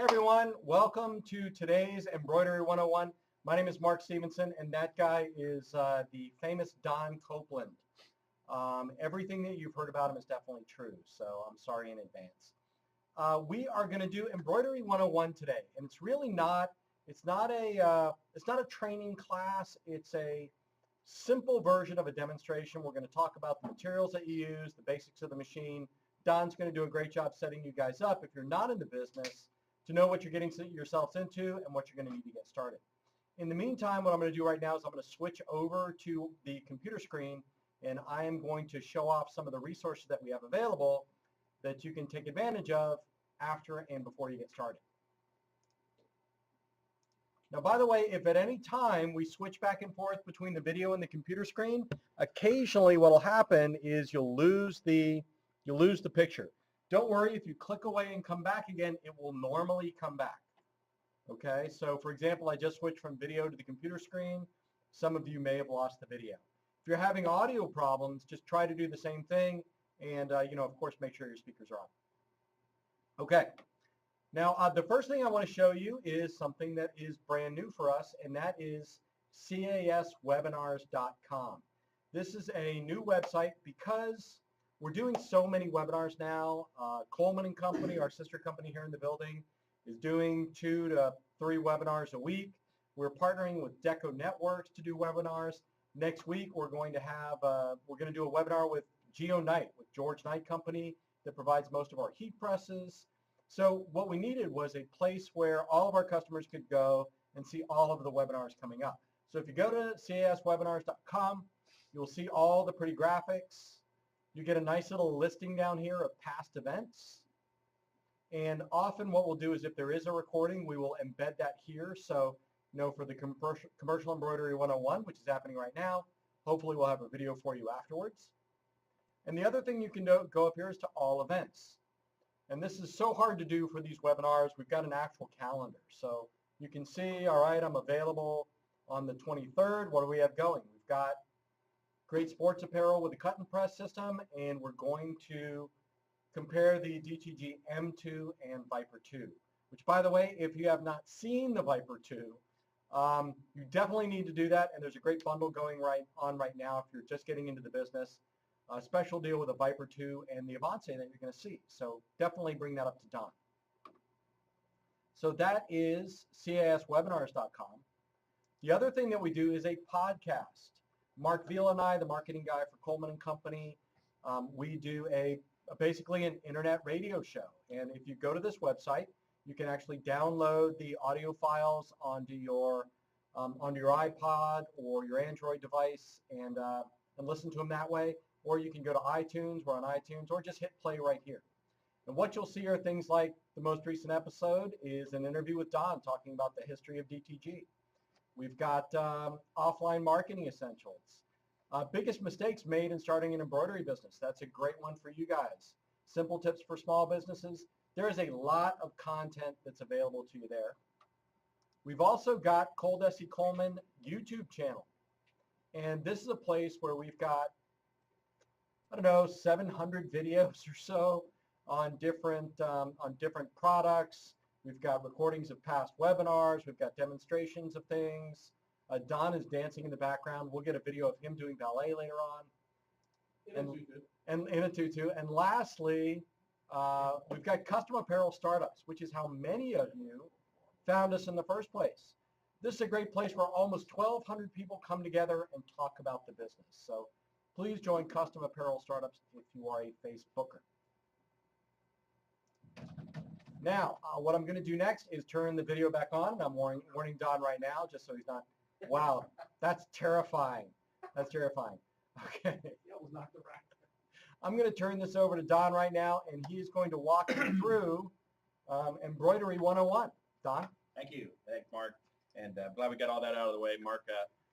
Hey everyone, welcome to today's Embroidery 101. My name is Mark Stevenson, and that guy is the famous Don Copeland. Everything that you've heard about him is definitely true, so I'm sorry in advance. We are going to do Embroidery 101 today, and it's really not. It's not a training class. It's a simple version of a demonstration. We're going to talk about the materials that you use, the basics of the machine. Don's going to do a great job setting you guys up if you're not in the business to know what you're getting yourselves into and what you're going to need to get started. In the meantime, what I'm going to do right now is I'm going to switch over to the computer screen, and I am going to show off some of the resources that we have available that you can take advantage of after and before you get started. Now, by the way, if at any time we switch back and forth between the video and the computer screen, occasionally what will happen is you'll lose the picture. Don't worry, if you click away and come back again, it will normally come back. Okay, so for example, I just switched from video to the computer screen. Some of you may have lost the video. If you're having audio problems, just try to do the same thing, and of course, make sure your speakers are on. Okay, now the first thing I want to show you is something that is brand new for us, and that is caswebinars.com. This is a new website because we're doing so many webinars now. Coleman & Company, our sister company here in the building, is doing 2 to 3 webinars a week. We're partnering with Deco Networks to do webinars. Next week, we're going to do a webinar with Geo Knight, with George Knight Company, that provides most of our heat presses. So what we needed was a place where all of our customers could go and see all of the webinars coming up. So if you go to caswebinars.com, you'll see all the pretty graphics. You get a nice little listing down here of past events. And often what we'll do is if there is a recording, we will embed that here. So, for the Commercial Embroidery 101, which is happening right now, hopefully we'll have a video for you afterwards. And the other thing you can go up here is to all events. And this is so hard to do for these webinars. We've got an actual calendar. So you can see, all right, I'm available on the 23rd. What do we have going? We've got great sports apparel with a cut and press system, and we're going to compare the DTG M2 and Viper 2, which, by the way, if you have not seen the Viper 2, you definitely need to do that, and there's a great bundle going on right now if you're just getting into the business. A special deal with the Viper 2 and the Avancé that you're going to see, so definitely bring that up to Don. So that is caswebinars.com. The other thing that we do is a podcast. Mark Vila and I, the marketing guy for Coleman & Company, we do basically an internet radio show. And if you go to this website, you can actually download the audio files onto your iPod or your Android device and listen to them that way. Or you can go to iTunes, we're on iTunes, or just hit play right here. And what you'll see are things like the most recent episode is an interview with Don talking about the history of DTG. We've got offline marketing essentials. Biggest mistakes made in starting an embroidery business. That's a great one for you guys. Simple tips for small businesses. There is a lot of content that's available to you there. We've also got Coldesi Coleman YouTube channel. And this is a place where we've got, 700 videos or so on different products. We've got recordings of past webinars. We've got demonstrations of things. Don is dancing in the background. We'll get a video of him doing ballet later on. In a tutu. And lastly, we've got custom apparel startups, which is how many of you found us in the first place. This is a great place where almost 1,200 people come together and talk about the business. So please join Custom Apparel Startups if you are a Facebooker. Now, what I'm going to do next is turn the video back on, and I'm warning Don right now, just so he's not, wow, that's terrifying. That's terrifying. Okay. That was not the right. I'm going to turn this over to Don right now, and he's going to walk you through Embroidery 101. Don? Thank you. Thanks, Mark. And glad we got all that out of the way. Mark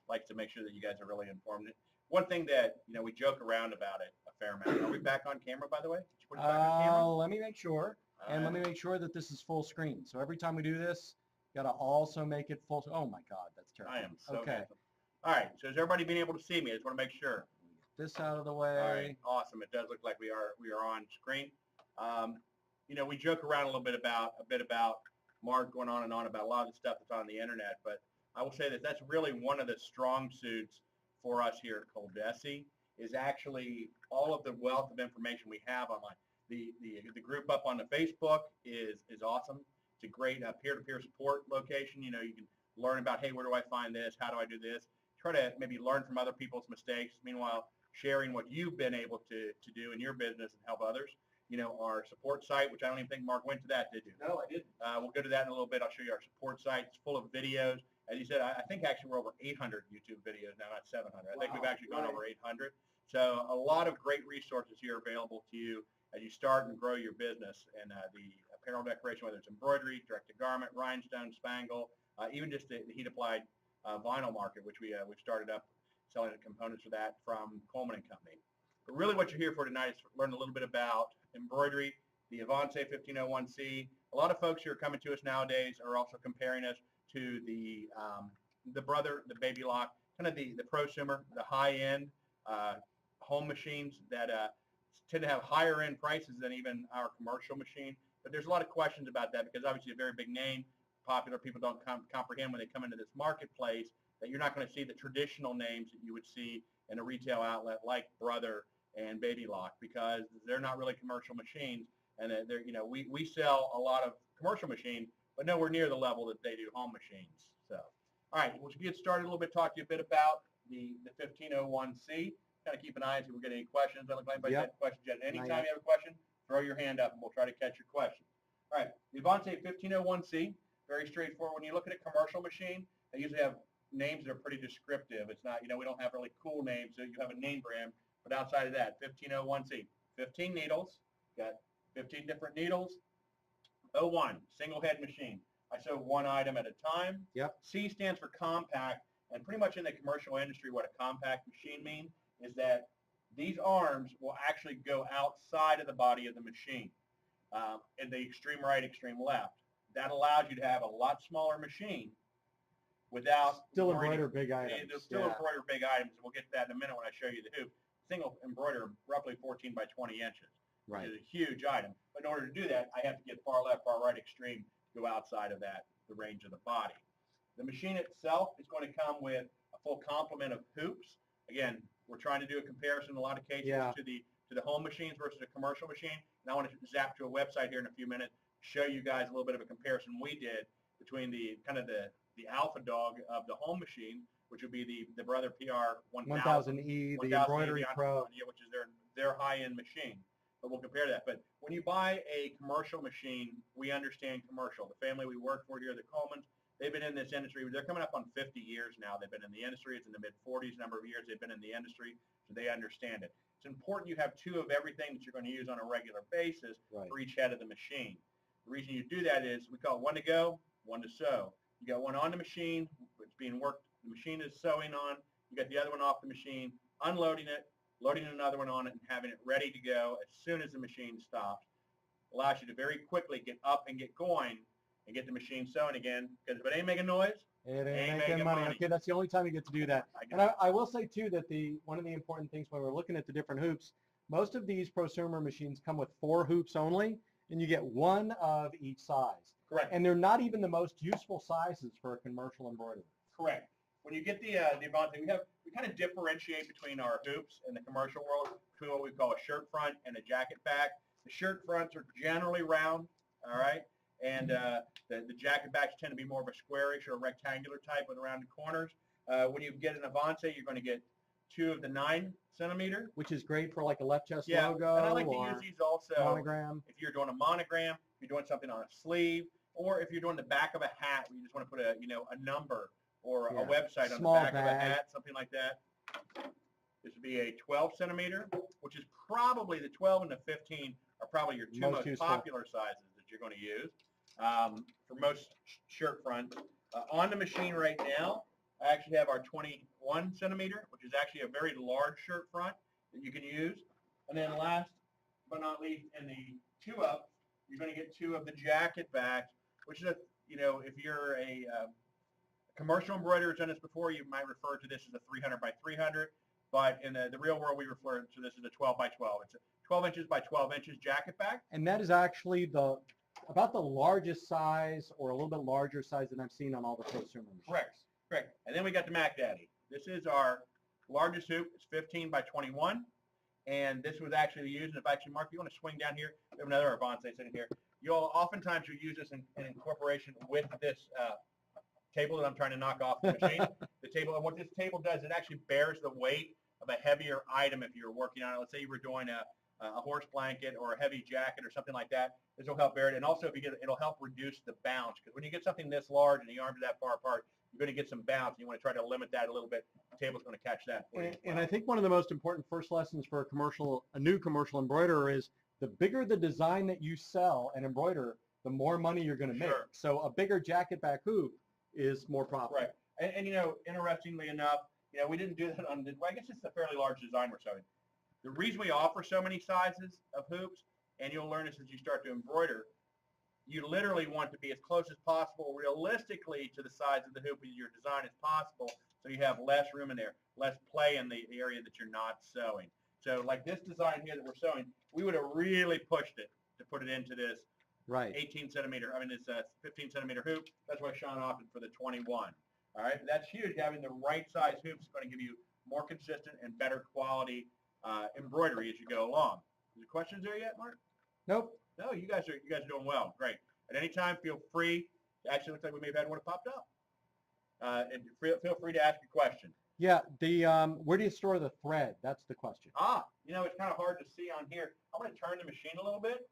likes to make sure that you guys are really informed. One thing that, we joke around about it a fair amount. Are we back on camera, by the way? Did you put it back on camera? Let me make sure. And let me make sure that this is full screen. So every time we do this, you got to also make it full. Oh, my God. That's terrible. I am so okay. handsome. All right. So is everybody being able to see me? I just want to make sure. Get this out of the way. All right. Awesome. It does look like we are on screen. We joke around a bit about Mark going on and on about a lot of the stuff that's on the internet, but I will say that that's really one of the strong suits for us here at Coldesi is actually all of the wealth of information we have online. The group up on the Facebook is awesome. It's a great peer-to-peer support location. You know, you can learn about, hey, where do I find this? How do I do this? Try to maybe learn from other people's mistakes. Meanwhile, sharing what you've been able to do in your business and help others. You know, our support site, which I don't even think Mark went to that, did you? No, I didn't. We'll go to that in a little bit. I'll show you our support site. It's full of videos. As you said, I think actually we're over 800 YouTube videos now, not 700. I think we've actually gone over 800. So a lot of great resources here available to you as you start and grow your business. And the apparel decoration, whether it's embroidery, direct-to-garment, rhinestone, spangle, even just the heat-applied vinyl market, which we've started up selling the components for that from Coleman & Company. But really what you're here for tonight is to learn a little bit about embroidery, the Avancé 1501c. A lot of folks who are coming to us nowadays are also comparing us to the Brother, the Baby Lock, kind of the prosumer, the high-end home machines that tend to have higher end prices than even our commercial machine. But there's a lot of questions about that because obviously a very big name, popular, people don't comprehend when they come into this marketplace that you're not going to see the traditional names that you would see in a retail outlet like Brother and Baby Lock because they're not really commercial machines. And they're, you know, we sell a lot of commercial machines, but nowhere near the level that they do home machines. So, all right, we'll get started a little bit, talk to you a bit about the 1501c. Kind of keep an eye and see if we get any questions. I don't look like anybody had questions yet. Anytime you have a question, throw your hand up and we'll try to catch your question. All right, the Avancé 1501c, very straightforward. When you look at a commercial machine, they usually have names that are pretty descriptive. It's not, you know, we don't have really cool names, so you have a name brand. But outside of that, 1501c, 15 needles, got 15 different needles. 01, single head machine. I sew one item at a time. Yep. C stands for compact, and pretty much in the commercial industry, what a compact machine means is that these arms will actually go outside of the body of the machine in the extreme right, extreme left. That allows you to have a lot smaller machine without still embroider big items. They'll still embroider big items, and we'll get to that in a minute when I show you the hoop. Single embroider, roughly 14 by 20 inches. Right. Which is a huge item. But in order to do that, I have to get far left, far right extreme to go outside of that, the range of the body. The machine itself is going to come with a full complement of hoops. Again, we're trying to do a comparison in a lot of cases to the home machines versus a commercial machine. And I want to zap to a website here in a few minutes, show you guys a little bit of a comparison we did between the kind of the alpha dog of the home machine, which would be the Brother PR1000e, the Embroidery Pro, which is their high-end machine. But we'll compare that. But when you buy a commercial machine, we understand commercial. The family we work for here, the Colemans, they've been in this industry. They're coming up on 50 years now. They've been in the industry. It's in the mid-40s number of years they've been in the industry, so they understand it. It's important you have two of everything that you're going to use on a regular basis for each head of the machine. The reason you do that is we call it one to go, one to sew. You got one on the machine, it's being worked, the machine is sewing on. You got the other one off the machine, unloading it, loading another one on it, and having it ready to go as soon as the machine stops. Allows you to very quickly get up and get going and get the machine sewing again, because if it ain't making noise, it ain't making money. Okay, that's the only time you get to do that. And I will say, too, that one of the important things when we're looking at the different hoops, most of these prosumer machines come with 4 hoops only, and you get one of each size. Correct. And they're not even the most useful sizes for a commercial embroidery. Correct. When you get the Avancé, we kind of differentiate between our hoops in the commercial world between what we call a shirt front and a jacket back. The shirt fronts are generally round, all right, and the jacket backs tend to be more of a squarish or rectangular type with rounded corners. When you get an Avancé, you're going to get 2 of the 9 centimeter, which is great for like a left chest logo. And I like to use these also monogram. If you're doing a monogram, if you're doing something on a sleeve, or if you're doing the back of a hat, where you just want to put a a number or a website on the back of a hat, something like that. This would be a 12 centimeter, which is probably the 12 and the 15 are probably your 2 most popular sizes that you're going to use for most shirt fronts. On the machine right now, I actually have our 21 centimeter, which is actually a very large shirt front that you can use. And then last but not least, in the 2-up, you're going to get 2 of the jacket backs, which is if you're a commercial embroiderer has done this before, you might refer to this as a 300 by 300, but in the real world, we refer to this as a 12 by 12. It's a 12 inches by 12 inches jacket back. And that is actually about the largest size or a little bit larger size than I've seen on all the prosumer machines. Correct. And then we got the Mac Daddy. This is our largest hoop. It's 15 by 21. And this was actually used, and if actually, Mark, you want to swing down here, we have another Avancé sitting here. Oftentimes you use this in incorporation with this table that I'm trying to knock off the machine. The table, and what this table does, it actually bears the weight of a heavier item if you're working on it. Let's say you were doing a horse blanket or a heavy jacket or something like that. This will help bear it. And also, it'll help reduce the bounce, because when you get something this large and the arms are that far apart, you're going to get some bounce. And you want to try to limit that a little bit. The table's going to catch that for you. And I think one of the most important first lessons for a new commercial embroiderer is the bigger the design that you sell and embroider, the more money you're going to make. Sure. So a bigger jacket back hoop is more profitable. Right. And interestingly enough, we didn't do that on I guess it's a fairly large design we're sewing. The reason we offer so many sizes of hoops, and you'll learn this as you start to embroider, you literally want to be as close as possible realistically to the size of the hoop in your design as possible, so you have less room in there, less play in the area that you're not sewing. So like this design here that we're sewing, we would have really pushed it to put it into this 15 centimeter hoop. That's why Sean opted for the 21. All right, that's huge. Having the right size hoops is going to give you more consistent and better quality embroidery as you go along. Is there questions there yet, Mark? Nope. No, you guys are doing well. Great. At any time, feel free. Actually, looks like we may have had one that popped up. And feel free to ask a question. Yeah. Where do you store the thread? That's the question. It's kind of hard to see on here. I'm going to turn the machine a little bit.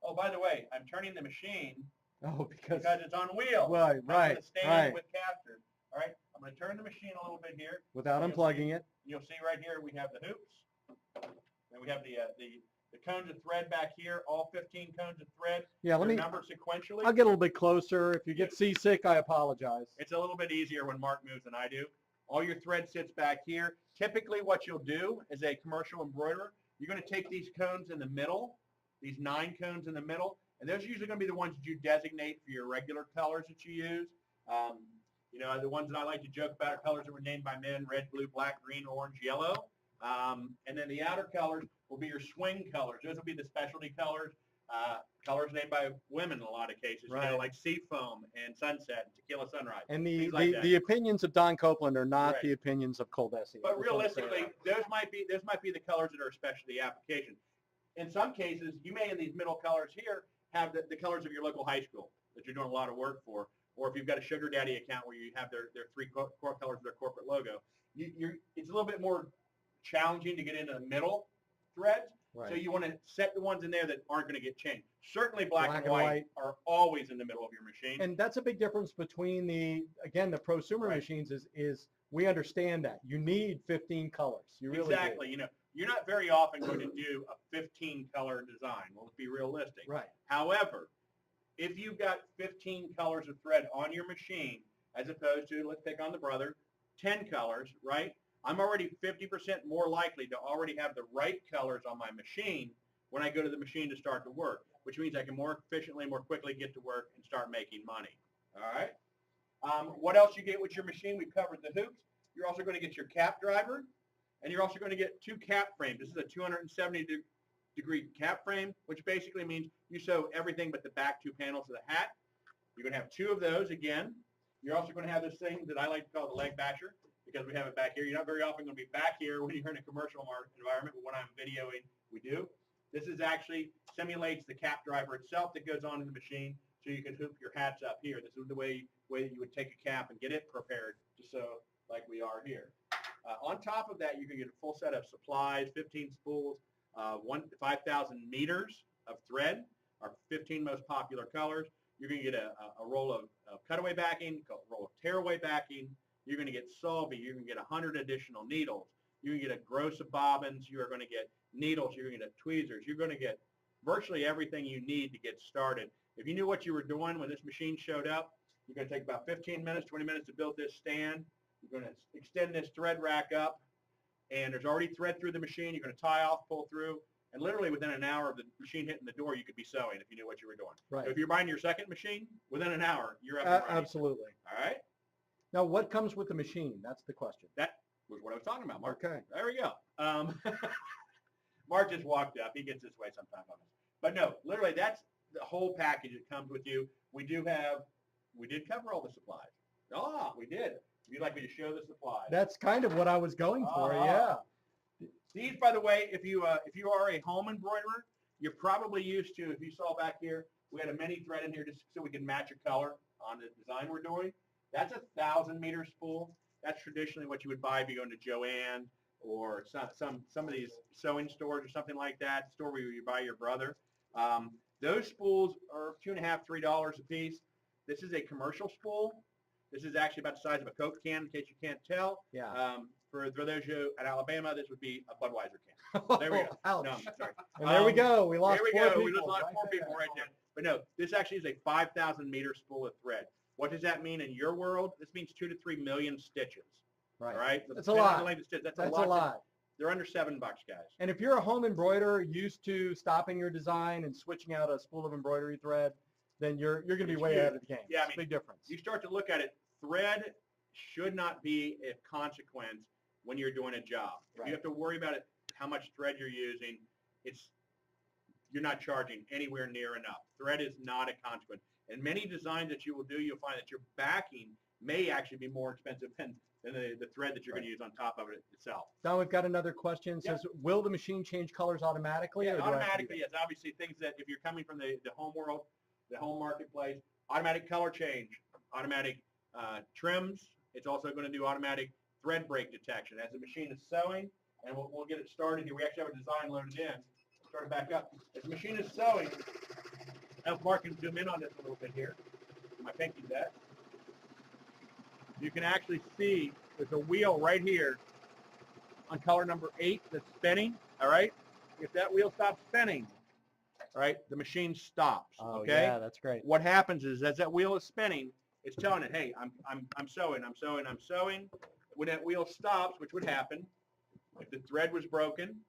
Oh, by the way, I'm turning the machine because it's on wheels. Right. With casters. All right. I'm going to turn the machine a little bit here. Without unplugging it. You'll see right here we have the hoops. And we have the cones of thread back here, all 15 cones of thread. Yeah, let me number sequentially. I'll get a little bit closer. If you get seasick, I apologize. It's a little bit easier when Mark moves than I do. All your thread sits back here. Typically what you'll do as a commercial embroiderer, you're going to take these cones in the middle, these 9 cones in the middle, and those are usually going to be the ones that you designate for your regular colors that you use. The ones that I like to joke about are colors that were named by men: red, blue, black, green, orange, yellow. And then the outer colors will be your swing colors. Those will be the specialty colors, colors named by women in a lot of cases, like Seafoam and Sunset and Tequila Sunrise. And the opinions of Don Copeland are not the opinions of Coldesi. But realistically, those might be the colors that are a specialty application. In some cases, you may in these middle colors here have the colors of your local high school that you're doing a lot of work for, or if you've got a Sugar Daddy account where you have their 3 core colors of their corporate logo. It's a little bit more challenging to get into the middle threads. Right. So you want to set the ones in there that aren't going to get changed. Certainly black and white are always in the middle of your machine. And that's a big difference between the prosumer machines is we understand that. You need 15 colors. You really do. You're not very often going to do a 15 color design. Well, let's be realistic. Right. However, if you've got 15 colors of thread on your machine, as opposed to, let's pick on the brother, 10 colors, right? I'm already 50% more likely to already have the right colors on my machine when I go to the machine to start to work, which means I can more efficiently, more quickly get to work and start making money. All right? What else you get with your machine? We've covered the hoops. You're also going to get your cap driver, and you're also going to get 2 cap frames. This is a 270-degree cap frame, which basically means you sew everything but the back 2 panels of the hat. You're going to have 2 of those again. You're also going to have this thing that I like to call the leg basher, because we have it back here. You're not very often going to be back here when you're in a commercial environment, but when I'm videoing, we do. This is actually simulates the cap driver itself that goes on in the machine, so you can hoop your hats up here. This is the way that you would take a cap and get it prepared to sew like we are here. On top of that, you can get a full set of supplies, 15 spools, 5,000 meters of thread, our 15 most popular colors. You're going to get a roll of cutaway backing, a roll of tearaway backing. You're going to get solvay. You're going to get 100 additional needles. You're going to get a gross of bobbins. You're going to get needles. You're going to get tweezers. You're going to get virtually everything you need to get started. If you knew what you were doing when this machine showed up, you're going to take about 15 minutes, 20 minutes to build this stand. You're going to extend this thread rack up, and there's already thread through the machine. You're going to tie off, pull through, and literally within an hour of the machine hitting the door, you could be sewing if you knew what you were doing. Right. So if you're buying your second machine, within an hour, you're up and running. Absolutely. All right? Now, what comes with the machine? That's the question. That was what I was talking about, Mark. Okay. There we go. Mark just walked up. He gets this way sometimes on us. But no, literally, that's the whole package that comes with you. We did cover all the supplies. Oh, we did. If you'd like me to show the supplies. That's kind of what I was going for. Yeah. These, by the way, if you are a home embroiderer, you're probably used to, if you saw back here, we had a mini thread in here just so we can match a color on the design we're doing. That's a 1,000-meter spool. That's traditionally what you would buy if you go into Joann or some of these sewing stores or something like that, store where you buy your brother. Those spools are $2.50, $3 a piece. This is a commercial spool. This is actually about the size of a Coke can, in case you can't tell. Yeah. For those of you at Alabama, this would be a Budweiser can. There we go. Ouch. No, I'm sorry. And there we go. We lost There we four go. people. We lost four people right there. But no, this actually is a 5,000-meter spool of thread. What does that mean in your world? This means 2 to 3 million stitches. Right. All right. That's a lot. That's a lot. They're under $7, guys. And if you're a home embroiderer used to stopping your design and switching out a spool of embroidery thread, then you're going to be way ahead of the game. Yeah, It's a big difference. You start to look at it. Thread should not be a consequence when you're doing a job. If Right. you have to worry about it, how much thread you're using, you're not charging anywhere near enough. Thread is not a consequence. And many designs that you will do, you'll find that your backing may actually be more expensive than the thread that you're going to use on top of it itself. Don, we've got another question. It says, will the machine change colors automatically? Yeah, or do I have to do automatically, that? yes. Obviously, things that if you're coming from the home world, the home marketplace, automatic color change, automatic trims. It's also going to do automatic thread break detection. As the machine is sewing, and we'll get it started here. We actually have a design loaded in. Start it back up. As the machine is sewing, now Mark can zoom in on this a little bit here. My pinky's at. You can actually see there's a wheel right here on color number 8 that's spinning. All right. If that wheel stops spinning, all right, the machine stops. Oh, okay. yeah, that's great. What happens is as that wheel is spinning, it's telling it, hey, I'm sewing. When that wheel stops, which would happen if the thread was broken,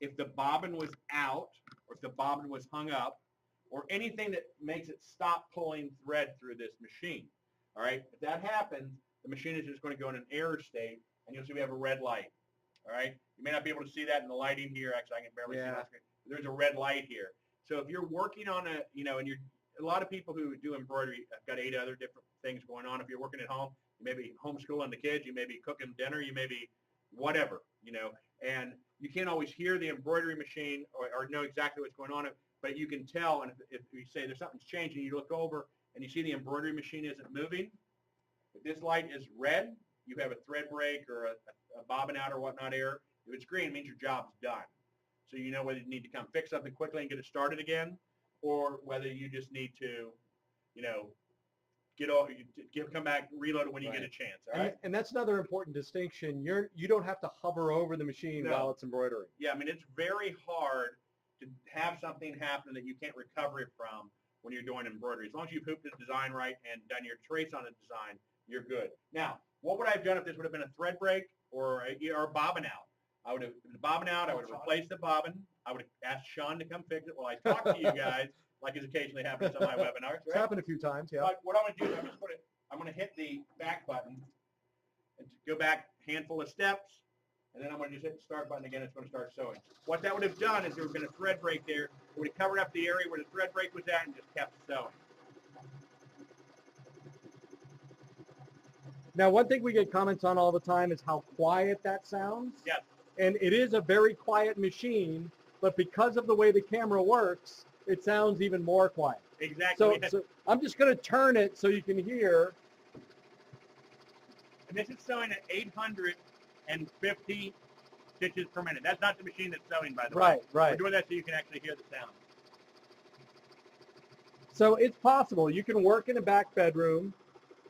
if the bobbin was out, or if the bobbin was hung up, or anything that makes it stop pulling thread through this machine. All right, if that happens, the machine is just going to go in an error state, and you'll see we have a red light. All right, you may not be able to see that in the lighting here. Actually, I can barely see that. There's a red light here. So if you're working on and a lot of people who do embroidery have got 8 other different things going on. If you're working at home, you may be homeschooling the kids, you may be cooking dinner, you may be whatever, and you can't always hear the embroidery machine or know exactly what's going on, but you can tell. And if you say there's something's changing, you look over and you see the embroidery machine isn't moving. If this light is red, you have a thread break or a bobbin out or whatnot error. If it's green, it means your job's done. So you know whether you need to come fix something quickly and get it started again, or whether you just need to, come back, reload it when you get a chance. All right. And that's another important distinction. You don't have to hover over the machine while it's embroidering. Yeah, I mean, it's very hard to have something happen that you can't recover it from when you're doing embroidery. As long as you've hooped the design right and done your trace on the design, you're good. Now, what would I have done if this would have been a thread break or a bobbin out? I would have the bobbin out. I would have replaced the bobbin. I would have asked Sean to come fix it while I talk to you guys, like it occasionally happens on my webinars. Right? It's happened a few times, yeah. But what I'm going to do is I'm going to hit the back button and go back a handful of steps, and then I'm going to just hit the start button again. It's going to start sewing. What that would have done is there would have been a thread break there. It would have covered up the area where the thread break was at and just kept sewing. Now, one thing we get comments on all the time is how quiet that sounds. Yes. And it is a very quiet machine, but because of the way the camera works, it sounds even more quiet. Exactly. So I'm just going to turn it so you can hear. And this is sewing at 850 stitches per minute. That's not the machine that's sewing, by the way. Right. We're doing that so you can actually hear the sound. So it's possible. You can work in a back bedroom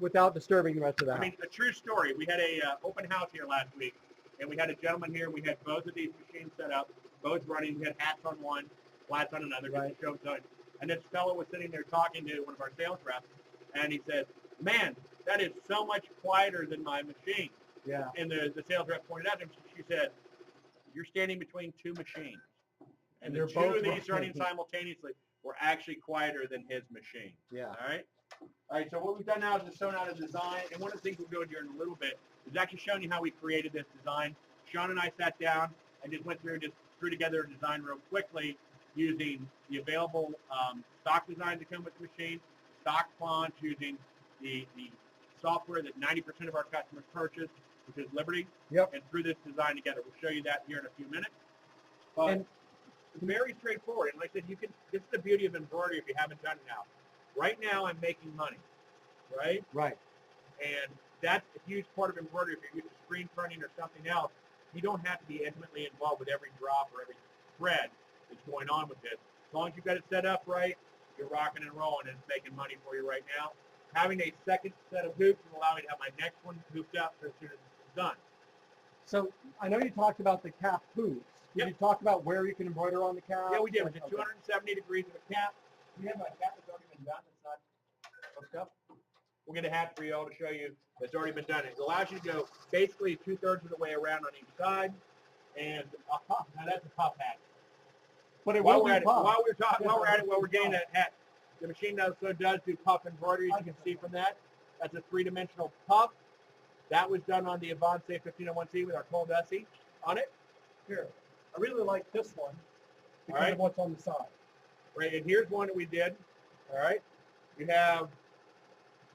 without disturbing the rest of the house. I mean, a true story. We had a open house here last week, and we had a gentleman here. We had both of these machines set up, both running. We had hats on one, flats on another. Right. And this fellow was sitting there talking to one of our sales reps, and he said, man, that is so much quieter than my machine. Yeah. And the sales rep pointed out to him, she said, you're standing between 2 machines. And the 2 of these running simultaneously were actually quieter than his machine. Yeah. All right? All right, so what we've done now is just shown out a design, and one of the things we'll do here in a little bit is actually showing you how we created this design. Sean and I sat down and just went through and just threw together a design real quickly using the available stock designs that come with the machine, stock fonts, using the software that 90% of our customers purchase, which is Liberty, and through this design together. We'll show you that here in a few minutes. But it's very straightforward. And like I said, this is the beauty of embroidery if you haven't done it now. Right now, I'm making money, right? Right. And that's a huge part of embroidery. If you're using screen printing or something else, you don't have to be intimately involved with every drop or every thread that's going on with this. As long as you've got it set up right, you're rocking and rolling, and it's making money for you right now. Having a second set of hoops will allow me to have my next one hooped up as soon as it's done. So I know you talked about the cap hoops. Did you talk about where you can embroider on the cap? Yeah, we did. We did 270 degrees of a cap. We have a cap that's already been done. It's not hooked up. We'll get a hat for you all to show you that's already been done. It allows you to go basically 2/3 of the way around on each side. And now that's a puff hat. But while we're at it, while we're getting that hat, the machine also does do puff embroidery, as you can see from that. That's a 3-dimensional puff. That was done on the Avancé 1501e with our Coldesi on it. Here, I really like this one because right. of what's on the side. Right, and here's one that we did. All right, you have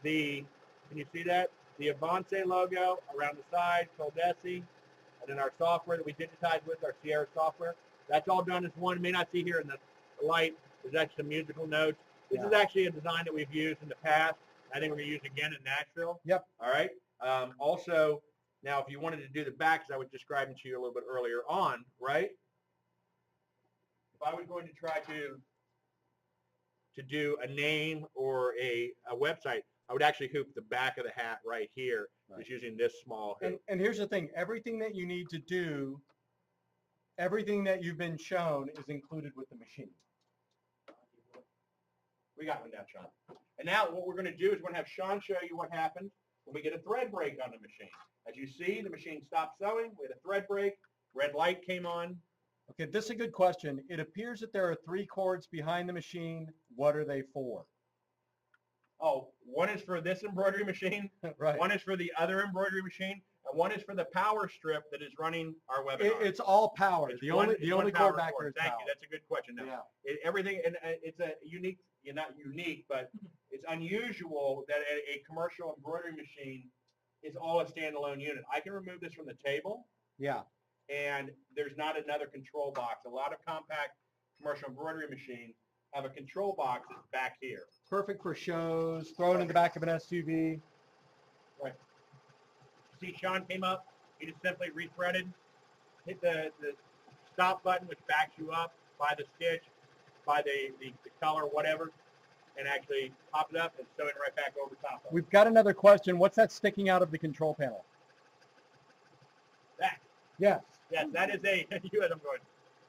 can you see that? The Avancé logo around the side, Coldesi, and then our software that we digitized with, our Sierra software. That's all done as one. You may not see here in the light. There's actually some musical notes. This is actually a design that we've used in the past. I think we're going to use again in Nashville. Yep. All right. Also, now if you wanted to do the back, as I was describing to you a little bit earlier on, right? If I was going to try to do a name or a website, I would actually hoop the back of the hat right here, just using this small hoop. And here's the thing. Everything that you need to do, everything that you've been shown is included with the machine. We got one down, Sean. And now what we're going to do is we're going to have Sean show you what happens when we get a thread break on the machine. As you see, the machine stopped sewing. We had a thread break. Red light came on. Okay, this is a good question. It appears that there are 3 cords behind the machine. What are they for? Oh, one is for this embroidery machine. Right. One is for the other embroidery machine. And one is for the power strip that is running our webinar. It's all power. It's the one only power cord back there is Thank power. you. That's a good question. Now, everything, and it's a unique, not unique, but it's unusual that a commercial embroidery machine is all a standalone unit. I can remove this from the table. Yeah. And there's not another control box. A lot of compact commercial embroidery machines have a control box that's back here. Perfect for shows, throw it in the back of an SUV. Right. See, Sean came up. He just simply rethreaded, hit the stop button, which backs you up by the stitch, by the color, whatever, and actually pop it up and sew it right back over top of it. We've got another question. What's that sticking out of the control panel? That. Yes. Yes, that is a, you as I'm going,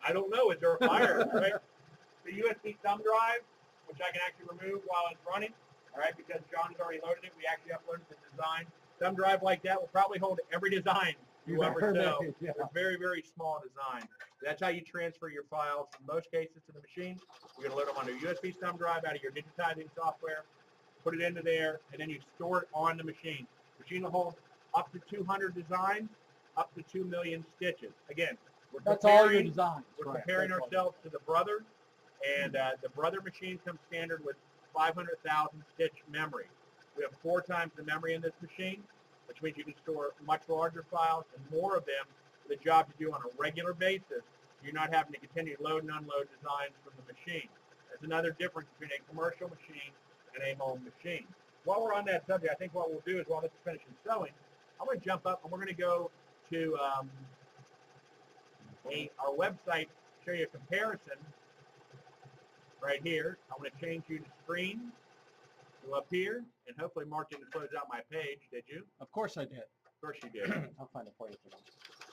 I don't know, is there a fire, right? The USB thumb drive, which I can actually remove while it's running, all right, because John has already loaded it. We actually uploaded the design. Thumb drive like that will probably hold every design you ever sew. Yeah. It's a very, very small design. That's how you transfer your files, in most cases, to the machine. You're going to load them on a USB thumb drive out of your digitizing software, put it into there, and then you store it on the machine. The machine will hold up to 200 designs, up to 2 million stitches. Again, that's all your designs. We're comparing ourselves to the Brother, and the Brother machine comes standard with 500,000 stitch memory. We have 4 times the memory in this machine, which means you can store much larger files and more of them for the job to do on a regular basis. You're not having to continue to load and unload designs from the machine. That's another difference between a commercial machine and a home machine. While we're on that subject, I think what we'll do is while this is finishing sewing, I'm going to jump up and we're going to go to our website, show you a comparison right here. I'm going to change you to screen. Go up here, and hopefully Mark didn't close out my page, did you? Of course I did. Of course you did. I'll find it for you.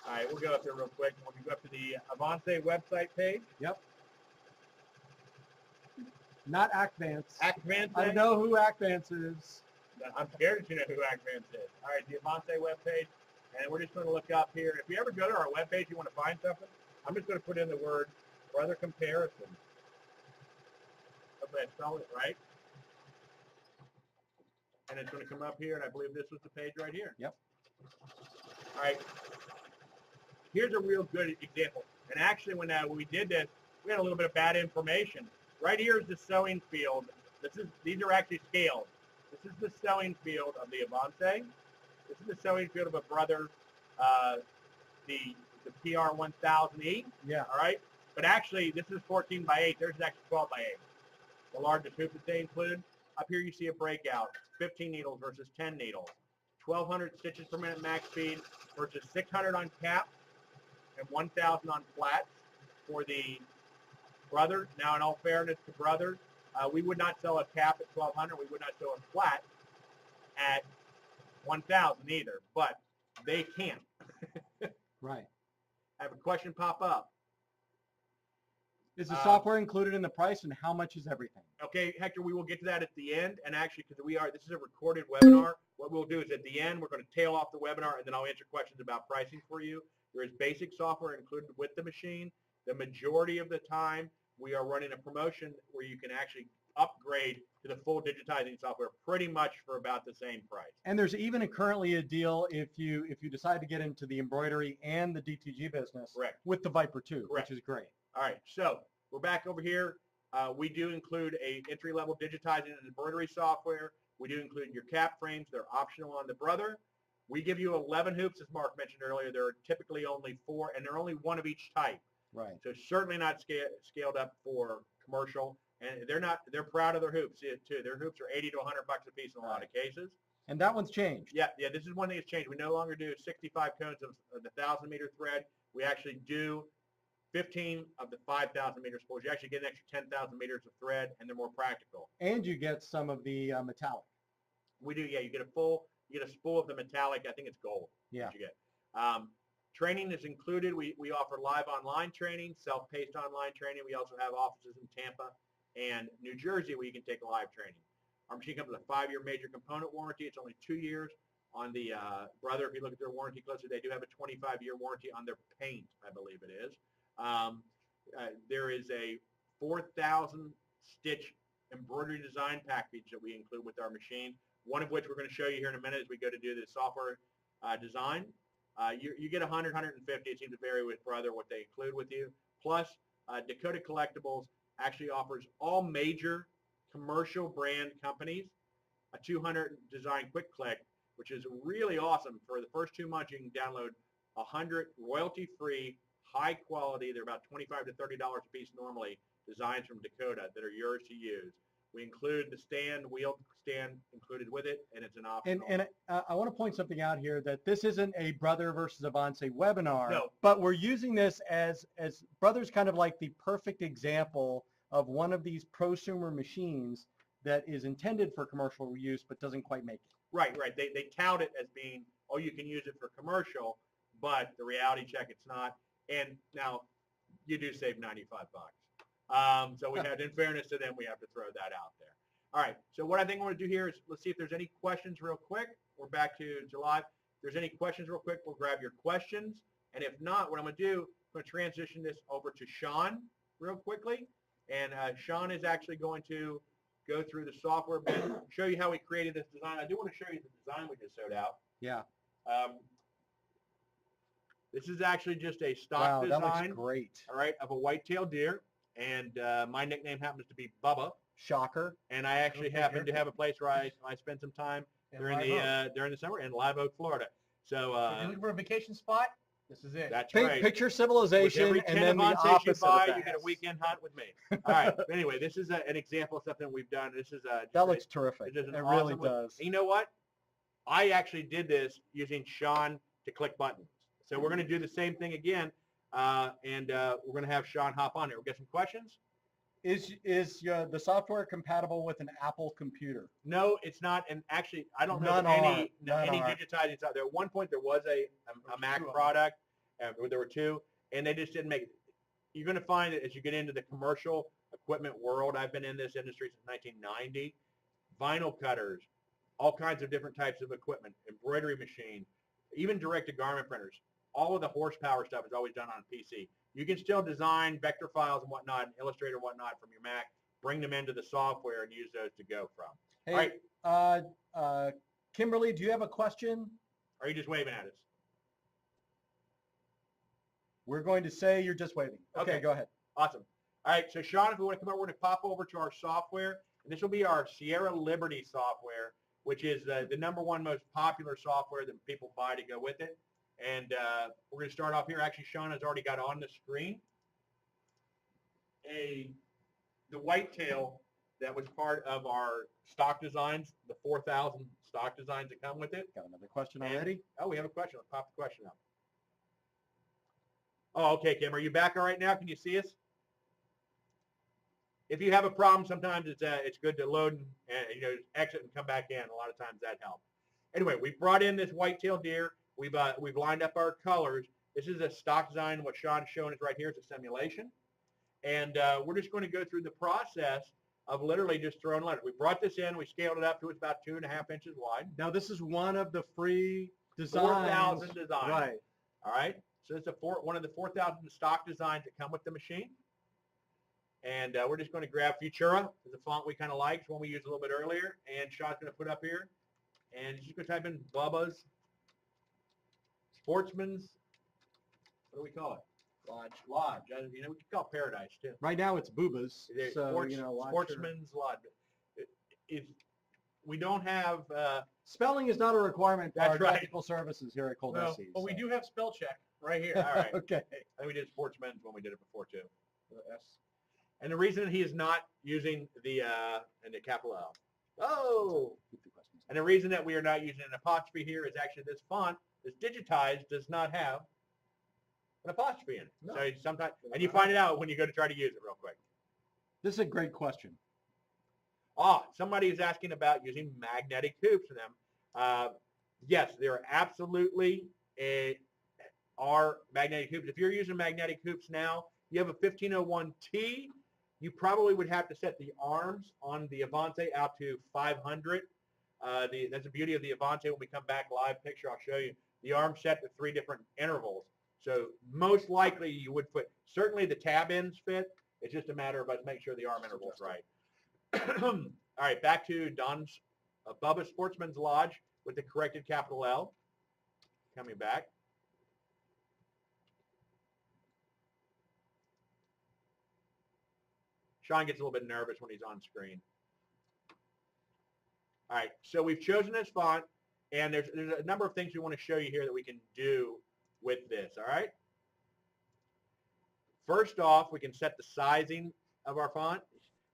All right, we'll go up there real quick. We'll go up to the Avancé website page. Yep. Not Acvance. Acvance. I know who Acvance is. I'm scared that you know who Acvance is. All right, the Avancé webpage, and we're just going to look up here. If you ever go to our webpage, you want to find something, I'm just going to put in the word Brother Comparison. Hopefully I spelled it right. And it's going to come up here, and I believe this was the page right here. Yep. All right. Here's a real good example. And actually, when we did this, we had a little bit of bad information. Right here is the sewing field. These are actually scaled. This is the sewing field of the Avancé. This is the sewing field of a Brother, the PR1000e. Yeah. All right. But actually, this is 14 by 8. There's actually 12 by 8. The largest hoop that they include. Up here you see a breakout. 15 needles versus 10 needles. 1,200 stitches per minute max speed versus 600 on cap and 1,000 on flats for the Brother. Now, in all fairness to Brother, we would not sell a cap at 1,200. We would not sell a flat at 1,000 either, but they can. Right. I have a question pop up. Is the software included in the price, and how much is everything? Okay, Hector, we will get to that at the end. And actually, because this is a recorded webinar, what we'll do is at the end, we're going to tail off the webinar, and then I'll answer questions about pricing for you. There is basic software included with the machine. The majority of the time, we are running a promotion where you can actually upgrade to the full digitizing software pretty much for about the same price. And there's even currently a deal if you decide to get into the embroidery and the DTG business. Correct. With the Viper 2, Correct. which is great. All right, so we're back over here. We do include a entry-level digitizing and embroidery software. We do include your cap frames. They're optional on the Brother. We give you 11 hoops, as Mark mentioned earlier. There are typically only 4, and they're only one of each type. Right. So certainly not scaled up for commercial. And they're proud of their hoops too. Their hoops are 80 to 100 bucks a piece in a lot of cases. And that one's changed. Yeah, this is one thing that's changed. We no longer do 65 cones of the 1,000-meter thread. We actually do 15 of the 5,000 meter spools. You actually get an extra 10,000 meters of thread, and they're more practical. And you get some of the metallic. We do, yeah. You get a spool of the metallic. I think it's gold. Yeah. That you get. Training is included. We offer live online training, self-paced online training. We also have offices in Tampa and New Jersey where you can take a live training. Our machine comes with a 5-year major component warranty. It's only 2 years on the Brother. If you look at their warranty closer, they do have a 25-year warranty on their paint, I believe it is. There is a 4,000 stitch embroidery design package that we include with our machine, one of which we're going to show you here in a minute as we go to do the software design. You get 100, 150. It seems to vary with Brother what they include with you. Plus, Dakota Collectibles actually offers all major commercial brand companies a 200 design quick click, which is really awesome. For the first 2 months, you can download 100 royalty-free, high quality. They're about $25 to $30 a piece normally, designs from Dakota that are yours to use. We include the wheel stand included with it, and it's an optional. And I want to point something out here, that this isn't a Brother versus Avancé webinar, No. but we're using this as Brother's kind of like the perfect example of one of these prosumer machines that is intended for commercial use but doesn't quite make it. Right. They tout it as being, oh, you can use it for commercial, but the reality check, it's not. And now you do save 95 bucks. So we have, in fairness to them, we have to throw that out there. All right. So what I think I want to do here is let's see if there's any questions real quick. We're back to July. If there's any questions real quick, we'll grab your questions. And if not, what I'm going to do, I'm going to transition this over to Sean real quickly. And Sean is actually going to go through the software bit, show you how we created this design. I do want to show you the design we just sewed out. Yeah. This is actually just a stock design. That looks great. All right, of a white-tailed deer. And my nickname happens to be Bubba. Shocker. And I actually happen to have a place where I spend some time during the summer in Live Oak, Florida. So if you're looking for a vacation spot, this is it. that's right. Picture civilization, With every and then the Avancé opposite you of buy, that. you get a weekend hunt with me. All right. But anyway, this is an example of something we've done. This is that looks terrific. It really does. You know what? I actually did this using Sean to click buttons. So we're going to do the same thing again, and we're going to have Sean hop on here. We'll get some questions. Is the software compatible with an Apple computer? No, it's not. And actually, I don't know None any are. digitizing software. At one point, there was a Mac product. There were 2, and they just didn't make it. You're going to find that as you get into the commercial equipment world, I've been in this industry since 1990, vinyl cutters, all kinds of different types of equipment, embroidery machines, even direct-to-garment printers. All of the horsepower stuff is always done on a PC. You can still design vector files and whatnot, and Illustrator and whatnot from your Mac, bring them into the software and use those to go from. Hey, all right. Kimberly, do you have a question? Or are you just waving at us? We're going to say you're just waving. Okay, go ahead. Awesome. All right, so Sean, if we want to come over, we're going to pop over to our software, and this will be our Sierra Liberty software, which is the #1 most popular software that people buy to go with it. And we're going to start off here. Actually, Sean has already got on the screen the whitetail that was part of our stock designs, the 4,000 stock designs that come with it. Got another question already? Oh, we have a question. Let's pop the question up. Oh, okay, Kim, are you back all right now? Can you see us? If you have a problem, sometimes it's good to load and exit and come back in. A lot of times that helps. Anyway, we brought in this whitetail deer. We've lined up our colors. This is a stock design. What Sean's showing us right here is a simulation, and we're just going to go through the process of literally just throwing letters. We brought this in. We scaled it up to it's about 2.5 inches wide. Now this is one of the free designs. 4,000 designs. Right. All right. So it's one of the 4,000 stock designs that come with the machine. And we're just going to grab Futura, the font we kind of like, one we used a little bit earlier. And Sean's going to put up here. And he's just going to type in Bubba's Sportsman's, what do we call it? Lodge. We could call it Paradise, too. Right now it's Booba's. So, Sportsman's Lodge. We don't have... spelling is not a requirement for our That's right. technical services here at Coldesi. But we do have spell check right here. All right. Okay. I think we did Sportsman's when we did it before, too. And the reason he is not using the capital L. Oh! And the reason that we are not using an apostrophe here is actually this font, this Digitized, does not have an apostrophe in it. No. So sometimes, and you find it out when you go to try to use it real quick. This is a great question. Somebody is asking about using magnetic hoops in them. Yes, there absolutely are magnetic hoops. If you're using magnetic hoops now, you have a 1501T. You probably would have to set the arms on the Avancé out to 500. That's the beauty of the Avancé. When we come back live picture, I'll show you. The arms set to 3 different intervals. So most likely you would put, certainly the tab ends fit. It's just a matter of us making sure the arm interval's right. All right, back to Don's Bubba Sportsman's Lodge with the corrected capital L. Coming back. Sean gets a little bit nervous when he's on screen. All right, so we've chosen this font, and there's a number of things we want to show you here that we can do with this, all right? First off, we can set the sizing of our font.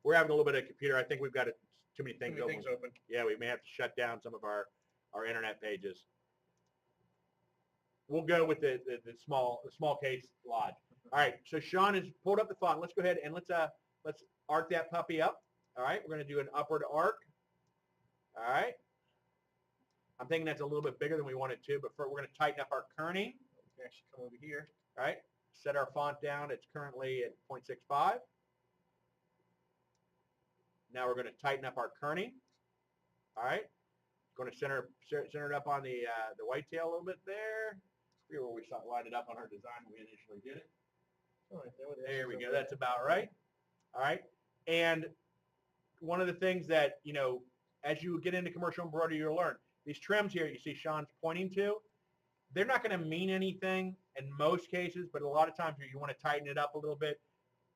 We're having a little bit of computer. I think we've got too many things open. Yeah, we may have to shut down some of our internet pages. We'll go with the small case Lodge. All right, so Sean has pulled up the font. Let's go ahead and let's arc that puppy up. All right, we're going to do an upward arc. All right. I'm thinking that's a little bit bigger than we wanted to, but first we're going to tighten up our kerning. We can actually come over here. All right. Set our font down. It's currently at 0.65. Now we're going to tighten up our kerning. All right. Going to center it up on the whitetail a little bit there. Here where we lined it up on our design when we initially did it. All right, there we go. That's about right. All right. And one of the things that, as you get into commercial embroidery, you'll learn. These trims here you see Sean's pointing to, they're not going to mean anything in most cases, but a lot of times you want to tighten it up a little bit.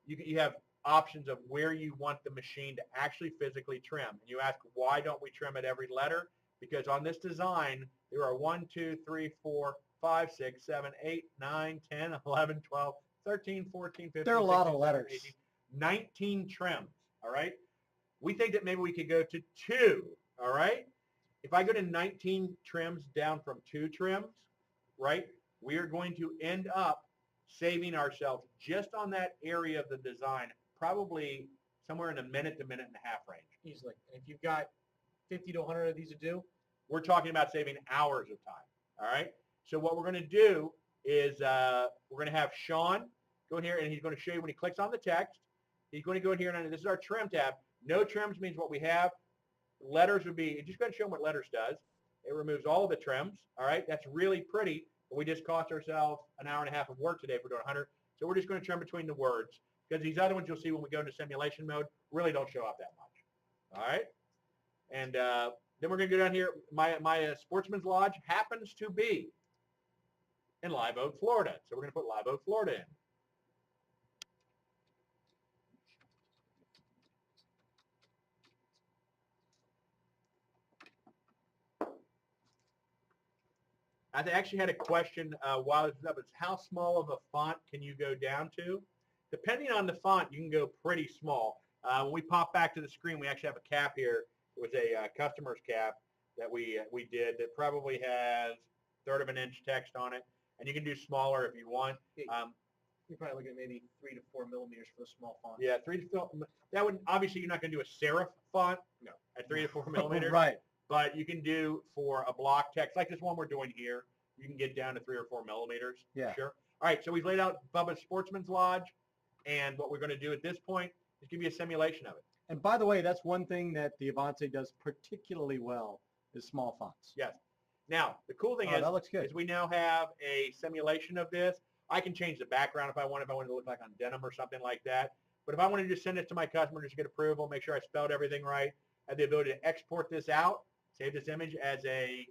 You have options of where you want the machine to actually physically trim. And you ask, why don't we trim at every letter? Because on this design, there are 1, 2, 3, 4, 5, 6, 7, 8, 9, 10, 11, 12, 13, 14, 15, There are a lot 16, of letters. 18, 19 trims, all right? We think that maybe we could go to 2, all right? If I go to 19 trims down from 2 trims, right, we are going to end up saving ourselves just on that area of the design, probably somewhere in a minute to minute and a half range. Easily. And if you've got 50 to 100 of these to do, we're talking about saving hours of time, all right? So what we're going to do is we're going to have Sean go in here, and he's going to show you when he clicks on the text. He's going to go in here, and this is our trim tab. No trims means what we have. Letters would be, just going to show them what letters does. It removes all of the trims, all right? That's really pretty, but we just cost ourselves an hour and a half of work today if we're doing 100. So we're just going to trim between the words, because these other ones you'll see when we go into simulation mode really don't show up that much, all right? And then we're going to go down here. My Sportsman's Lodge happens to be in Live Oak, Florida. So we're going to put Live Oak, Florida in. I actually had a question while it was up. It's how small of a font can you go down to? Depending on the font, you can go pretty small. When we pop back to the screen, we actually have a cap here. It was a customer's cap that we did that probably has 1/3 of an inch text on it, and you can do smaller if you want. You're probably looking at maybe 3 to 4 millimeters for the small font. Yeah, 3 to 4. That would obviously you're not going to do a serif font. No. At 3 to 4 millimeters. Right. But you can do for a block text like this one we're doing here. You can get down to 3 or 4 millimeters. Yeah. Sure. All right. So we've laid out Bubba's Sportsman's Lodge, and what we're going to do at this point is give you a simulation of it. And by the way, that's one thing that the Avancé does particularly well is small fonts. Yes. Now the cool thing That looks good. is we now have a simulation of this. I can change the background if I want to look like on denim or something like that. But if I want to just send it to my customer, just get approval, make sure I spelled everything right, I have the ability to export this out, save this image as a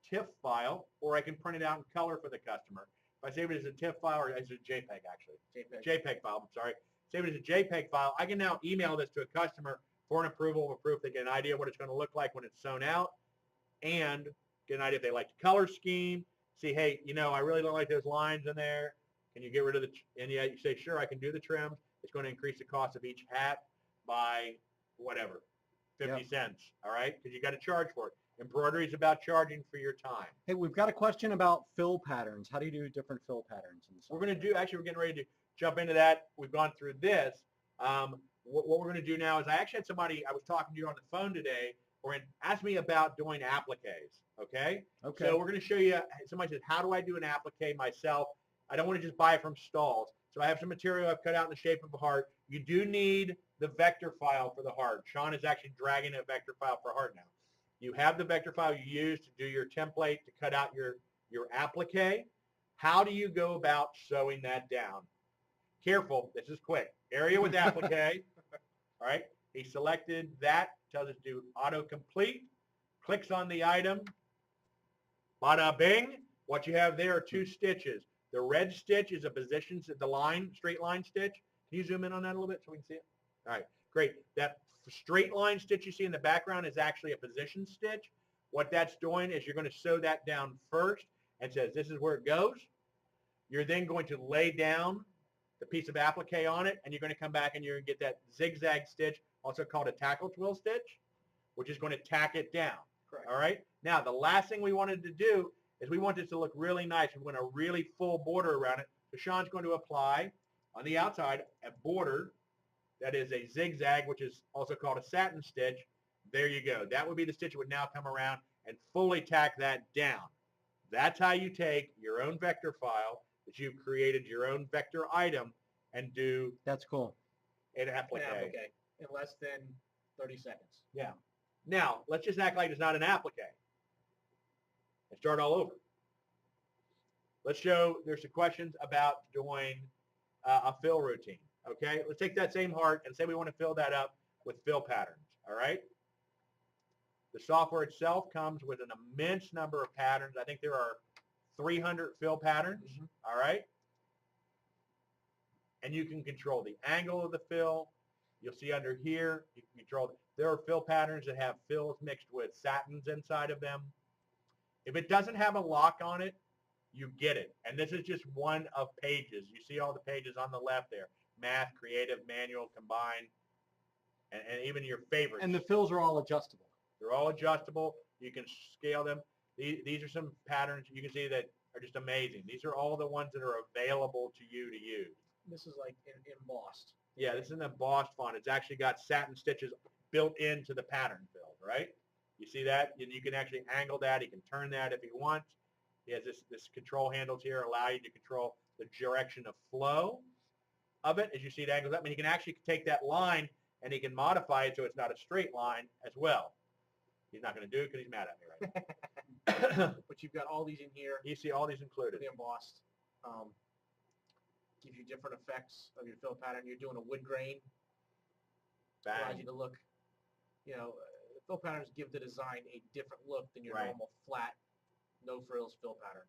TIFF file, or I can print it out in color for the customer. If I save it as a TIFF file, or as a JPEG actually, JPEG file, I'm sorry, save it as a JPEG file, I can now email this to a customer for an approval of a proof. They get an idea what it's going to look like when it's sewn out, and get an idea if they like the color scheme. See, hey, I really don't like those lines in there. Can you get rid of and yeah, you say, sure, I can do the trims. It's going to increase the cost of each hat by whatever, 50 cents, all right? Because you got to charge for it. Embroidery is about charging for your time. Hey, we've got a question about fill patterns. How do you do different fill patterns? We're going to do, actually, we're getting ready to jump into that. We've gone through this. What we're going to do now is I actually had somebody, I was talking to you on the phone today, asked me about doing appliques, okay? Okay. So we're going to show you, somebody said, how do I do an applique myself? I don't want to just buy it from stalls. So I have some material I've cut out in the shape of a heart. You do need the vector file for the heart. Sean is actually dragging a vector file for heart now. You have the vector file you use to do your template to cut out your applique. How do you go about sewing that down? Careful, this is quick. Area with applique, all right? He selected that, tells it to do autocomplete, clicks on the item, bada bing. What you have there are 2 stitches. The red stitch is a position, the straight line stitch. Can you zoom in on that a little bit so we can see it? All right, great. That straight line stitch you see in the background is actually a position stitch. What that's doing is you're going to sew that down first and says this is where it goes. You're then going to lay down the piece of applique on it, and you're going to come back and you're going to get that zigzag stitch, also called a tackle twill stitch, which is going to tack it down. Correct. All right? Now, the last thing we wanted to do is we want this to look really nice. We want a really full border around it. So Sean's going to apply on the outside a border that is a zigzag, which is also called a satin stitch. There you go. That would be the stitch that would now come around and fully tack that down. That's how you take your own vector file that you've created, your own vector item, and do That's cool. an applique. In less than 30 seconds. Yeah. Now, let's just act like it's not an applique and start all over. Let's show, there's some questions about doing a fill routine, okay? Let's take that same heart and say we want to fill that up with fill patterns, all right? The software itself comes with an immense number of patterns. I think there are 300 fill patterns, all right? And you can control the angle of the fill. You'll see under here, you can control, there are fill patterns that have fills mixed with satins inside of them. If it doesn't have a lock on it, you get it. And this is just one of pages. You see all the pages on the left there. Math, creative, manual, combined, and even your favorites. And the fills are all adjustable. They're all adjustable. You can scale them. These are some patterns you can see that are just amazing. These are all the ones that are available to you to use. This is like embossed. Yeah, this is an embossed font. It's actually got satin stitches built into the pattern fill, right? You see that? And you can actually angle that. He can turn that if he wants. He has this control handles here allow you to control the direction of flow of it. As you see it angles up, and he can actually take that line and he can modify it so it's not a straight line as well. He's not going to do it because he's mad at me right now. But you've got all these in here. You see all these included. The embossed. Gives you different effects of your fill pattern. You're doing a wood grain. Allows you to look, fill patterns give the design a different look than your normal flat, no frills fill pattern.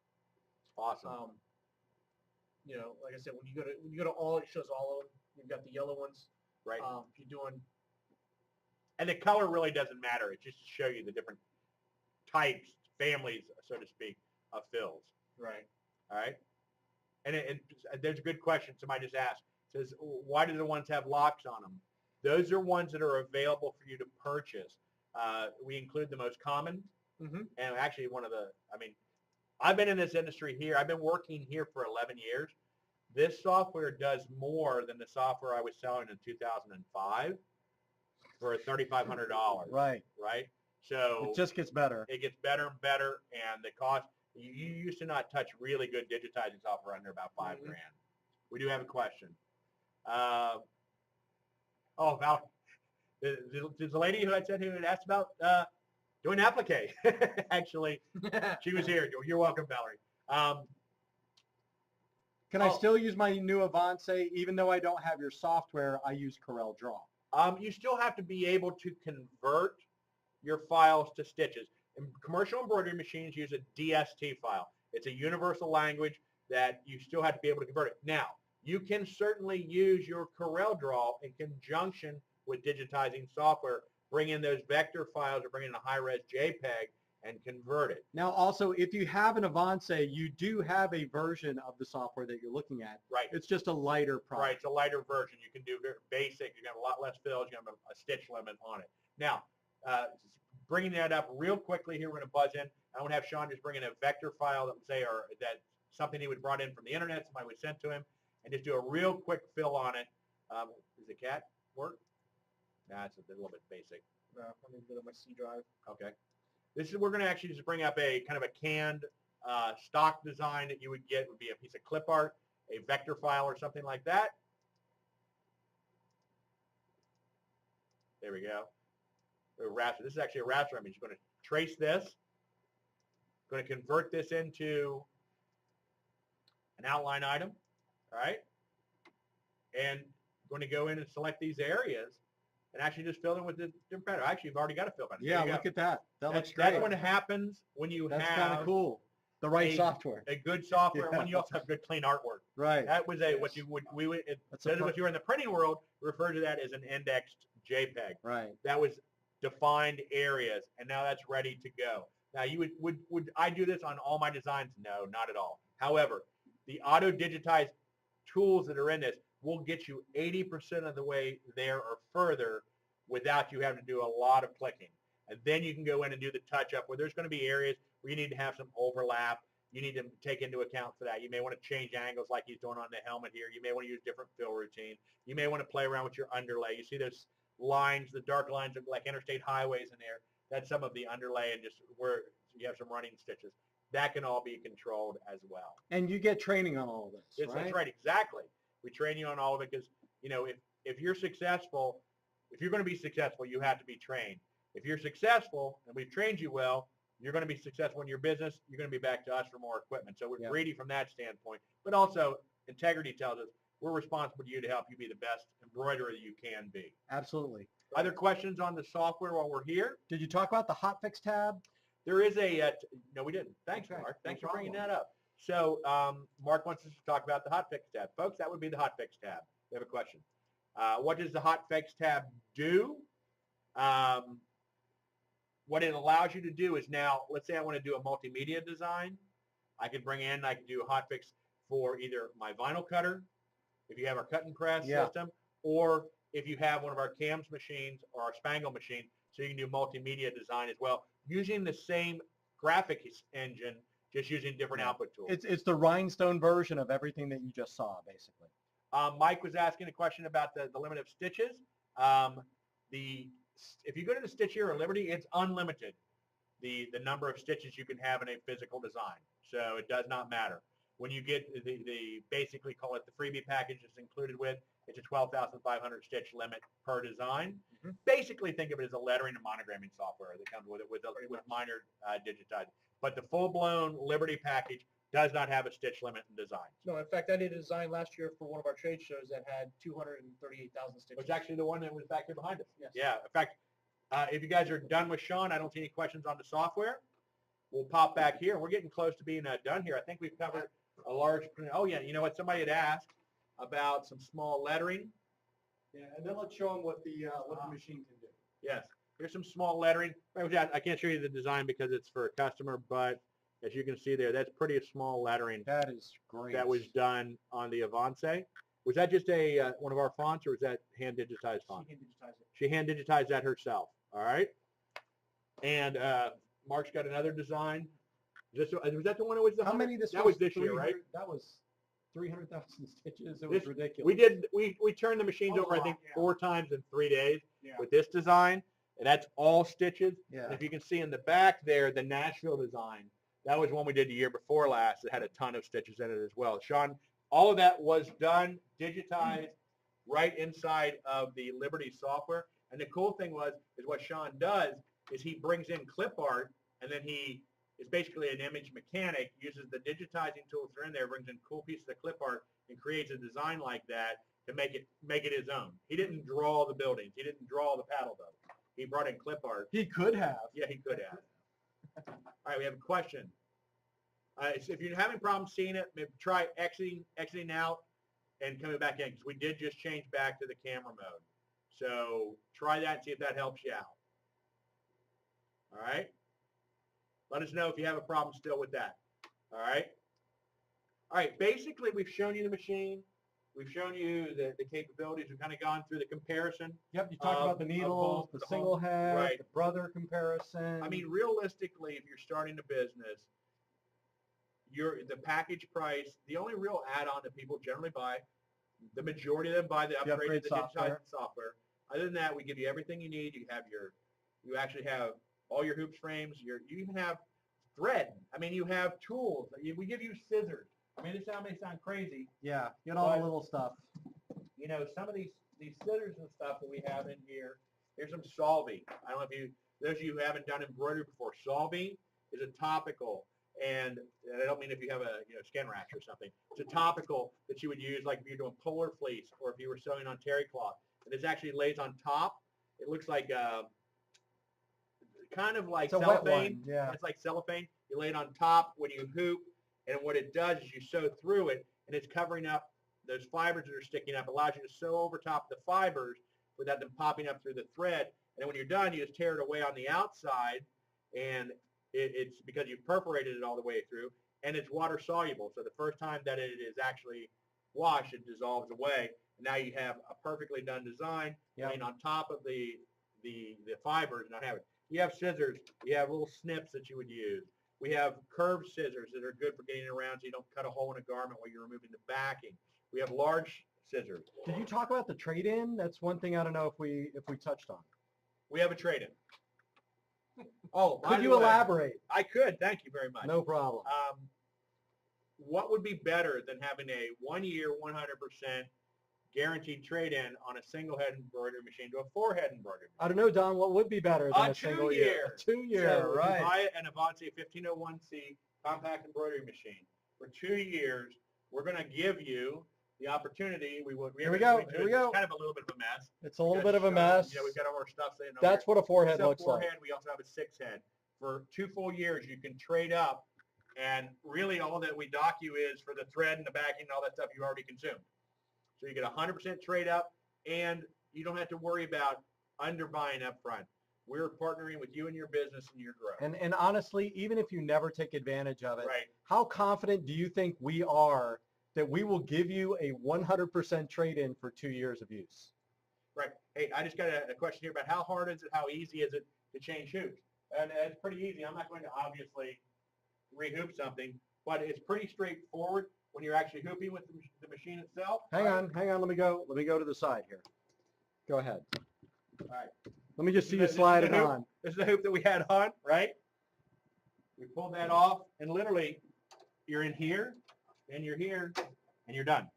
Awesome. Like I said, when you go to all, it shows all of them. You've got the yellow ones. Right. If you're doing, and the color really doesn't matter. It's just to show you the different types, families, so to speak, of fills. Right. All right. And there's a good question. Somebody just asked. It says, why do the ones have locks on them? Those are ones that are available for you to purchase. We include the most common. Mm-hmm. And actually I've been in this industry here. I've been working here for 11 years. This software does more than the software I was selling in 2005 for $3,500. Right. Right. So It just gets better. it gets better and better, and the cost. You used to not touch really good digitizing software under about $5,000. We do have a question. Val, there's a lady who had asked about doing applique. Actually, she was here. You're welcome, Valerie. Can I still use my new Avancé even though I don't have your software? I use Corel Draw. You still have to be able to convert your files to stitches. And commercial embroidery machines use a DST file. It's a universal language that you still have to be able to convert it. Now, you can certainly use your Corel Draw in conjunction with digitizing software, bring in those vector files or bring in a high-res JPEG and convert it. Now, also, if you have an Avancé, you do have a version of the software that you're looking at. Right. It's just a lighter product. Right. It's a lighter version. You can do very basic. You have a lot less fills. You have a stitch limit on it. Now, bringing that up real quickly here, we're going to buzz in. I want to have Sean just bring in a vector file that would say, or that something he would brought in from the internet, somebody would send to him, and just do a real quick fill on it. Does the cat work? Nah, it's a little bit basic. Let me go to my C drive. Okay. We're going to actually just bring up a kind of a canned stock design that you would get. Would be a piece of clip art, a vector file or something like that. There we go. A raster. This is actually a raster image. You're going to trace this. Going to convert this into an outline item. All right. And going to go in and select these areas and actually just fill in with the different pattern. Actually, you've already got a fill pattern. Yeah, look at that. That looks great. That's what happens when you That's have kind of cool. The right software. A good software, Yeah. when you also have good clean artwork. Right. That was what you would if you were in the printing world, refer to that as an indexed JPEG. Right. That was defined areas, and now that's ready to go. Now, you would I do this on all my designs? No, not at all. However, the auto digitized tools that are in this will get you 80% of the way there or further without you having to do a lot of clicking. And then you can go in and do the touch up where there's going to be areas where you need to have some overlap. You need to take into account for that. You may want to change angles like he's doing on the helmet here. You may want to use different fill routine. You may want to play around with your underlay. You see those lines, the dark lines of like interstate highways in there. That's some of the underlay and just where you have some running stitches. That can all be controlled as well. And you get training on all of this, right? That's right, exactly. We train you on all of it because, if you're successful, if you're going to be successful, you have to be trained. If you're successful and we've trained you well, you're going to be successful in your business. You're going to be back to us for more equipment. So we're greedy from that standpoint. But also, integrity tells us we're responsible to you to help you be the best embroiderer that you can be. Absolutely. Other questions on the software while we're here? Did you talk about the hotfix tab? There is no, we didn't. Thanks, Okay, Mark. Thanks no for bringing problem. that up. So Mark wants us to talk about the hotfix tab. Folks, that would be the hotfix tab. We have a question. What does the hotfix tab do? What it allows you to do is now, let's say I want to do a multimedia design. I can do a hotfix for either my vinyl cutter, if you have our cut and press system, or if you have one of our CAMS machines or our Spangle machine, so you can do multimedia design as well, using the same graphics engine, just using different output tools. It's the rhinestone version of everything that you just saw, basically. Mike was asking a question about the limit of stitches. If you go to the Stitch Here or Liberty, it's unlimited, the number of stitches you can have in a physical design. So it does not matter. When you get the basically call it the freebie package it's included with, it's a 12,500 stitch limit per design. Mm-hmm. Basically think of it as a lettering and monogramming software that comes with it with minor digitizing. But the full-blown Liberty package does not have a stitch limit in design. No, in fact, I did a design last year for one of our trade shows that had 238,000 stitches. It's actually the one that was back here behind us. Yes. Yeah. In fact, if you guys are done with Sean, I don't see any questions on the software. We'll pop back here. We're getting close to being done here. I think we've covered a large. Oh yeah, you know what? Somebody had asked about some small lettering. Yeah, and then let's show them what the machine can do. Yes, here's some small lettering. I can't show you the design because it's for a customer, but As you can see there, that's pretty small lettering That is great. that was done on the Avancé. Was that just a one of our fonts, or was that hand digitized font? She can digitize it. She hand digitized that herself. All right. And Mark's got another design. Was that the one that was the How 100? many this That was this year, 300 right? That was 300,000 stitches. It This- was ridiculous. We turned the machines Oh, over, I wow, think, yeah. 4 times in 3 days Yeah. with this design, and that's all stitches. Yeah. And if you can see in the back there, the Nashville design, that was one we did the year before last. It had a ton of stitches in it as well. Sean, all of that was done, digitized, right inside of the Liberty software. And the cool thing is what Sean does is he brings in clip art, and then he is basically an image mechanic, uses the digitizing tools that are in there, brings in cool pieces of clip art, and creates a design like that to make it his own. He didn't draw the buildings. He didn't draw the paddle boat. He brought in clip art. He could have. Yeah, he could have. All right, we have a question. So if you're having problems seeing it, maybe try exiting out and coming back in, because we did just change back to the camera mode. So try that and see if that helps you out. All right? Let us know if you have a problem still with that. All right? All right, basically we've shown you the machine. We've shown you the capabilities. We've kind of gone through the comparison. Yep, you talked about the needles, the single head, right. the brother comparison. I mean, realistically, if you're starting a business, the package price, the only real add-on that people generally buy, the majority of them buy the upgraded, the digitized software. Other than that, we give you everything you need. You actually have all your hoops frames. You even have thread. I mean, you have tools. We give you scissors. I mean, this may sound crazy. Yeah, get all the little stuff. You know, some of these scissors and stuff that we have in here. Here's some solving. I don't know if those of you who haven't done embroidery before, solving is a topical. And I don't mean if you have a skin rash or something. It's a topical that you would use like if you're doing polar fleece or if you were sewing on terry cloth. And this actually lays on top. It looks like kind of like It's a wet cellophane. one, yeah. It's like cellophane. You lay it on top when you hoop, and what it does is you sew through it, and it's covering up those fibers that are sticking up. Allows you to sew over top of the fibers without them popping up through the thread. And then when you're done, you just tear it away on the outside, and it's because you've perforated it all the way through, and it's water soluble. So the first time that it is actually washed, it dissolves away. And now you have a perfectly done design laying on top of the fibers. Not having. You have scissors. You have little snips that you would use. We have curved scissors that are good for getting around so you don't cut a hole in a garment while you're removing the backing. We have large scissors. Did you talk about the trade-in? That's one thing I don't know if we touched on. We have a trade-in. Oh, could you elaborate? I could. Thank you very much. No problem. What would be better than having a 1-year, 100% guaranteed trade-in on a single head embroidery machine to a 4-head embroidery machine? I don't know, Don. What would be better than A a single 2-year. year? A 2-year, So right? If you buy an Avancé 1501C compact embroidery machine for 2 years, we're going to give you the opportunity. Here we go. It's Here we go. kind of a little bit of a mess. It's a little bit of a mess. We've got all our stuff sitting over That's here. what a 4-head So looks like. 4-head, we also have a 6-head. For 2 full years, you can trade up, and really all that we dock you is for the thread and the backing and all that stuff you already consumed. So you get 100% trade up, and you don't have to worry about underbuying up front. We're partnering with you and your business and your growth. And honestly, even if you never take advantage of it, Right. how confident do you think we are that we will give you a 100% trade-in for 2 years of use? Right. Hey, I just got a question here about how hard is it, how easy is it to change hoops? And it's pretty easy. I'm not going to obviously re-hoop something, but it's pretty straightforward when you're actually hooping with the machine itself. Hang on. Let me go to the side here. Go ahead. All right. Let me just see you This is slide the it hoop. on. This is the hoop that we had on, right? We pulled that off, and literally, you're in here, and you're here, and you're done.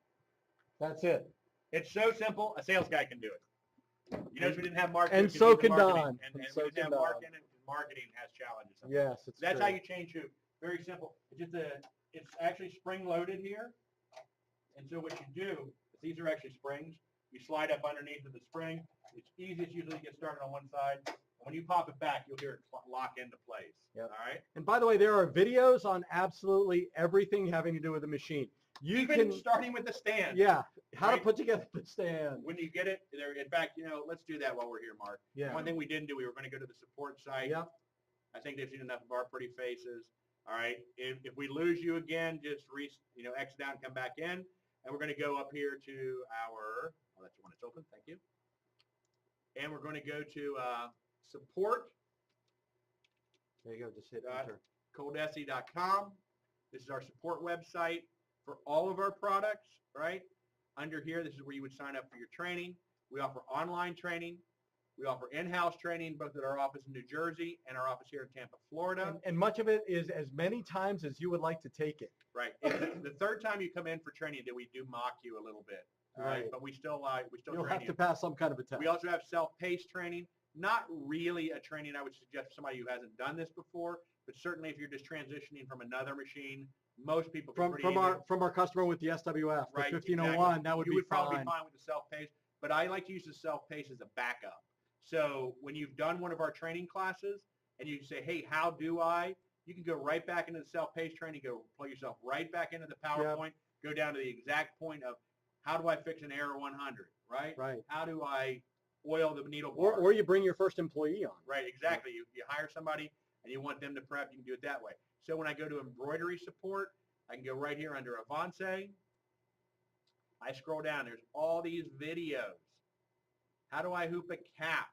That's it. It's so simple, a sales guy can do it. You notice we didn't have marketing. And because so we did can marketing, Don. And And so we didn't can have Don. marketing, and marketing has challenges sometimes. Yes, it's That's true. how you change hoop. Very simple. It's just it's actually spring loaded here. And so what you do is these are actually springs. You slide up underneath of the spring. It's easiest usually to get started on one side. And when you pop it back, you'll hear it lock into place. Yep. All right. And by the way, there are videos on absolutely everything having to do with the machine. You Even can, starting with the stand. yeah, how to Right. put together the stand. When you get it, there. In fact, let's do that while we're here, Mark. Yeah. One thing we didn't do, we were going to go to the support site. Yep. I think they've seen enough of our pretty faces. All right. If we lose you again, just exit out and come back in. And we're going to go up here to our, that's the one that's open. Thank you. And we're going to go to support. There you go. Just hit enter. Coldesi.com. This is our support website for all of our products, right? Under here, this is where you would sign up for your training. We offer online training. We offer in-house training, both at our office in New Jersey and our office here in Tampa, Florida. And much of it is as many times as you would like to take it. Right. The third time you come in for training, that we do mock you a little bit. All right. But we still You'll train have you. to pass some kind of a test. We also have self-paced training. Not really a training I would suggest for somebody who hasn't done this before, but certainly if you're just transitioning from another machine, most people can from our customer with the SWF, right, the 1501, exactly. that would you be would probably fine. be fine with the self-paced, but I like to use the self-paced as a backup. So when you've done one of our training classes and you say, hey, how do I? You can go right back into the self-paced training, go plug yourself right back into the PowerPoint, go down to the exact point of how do I fix an error 100, right? Right. How do I oil the needle bar? Or you bring your first employee on. Right, exactly. You hire somebody and you want them to prep, you can do it that way. So when I go to embroidery support, I can go right here under Avancé. I scroll down. There's all these videos. How do I hoop a cap?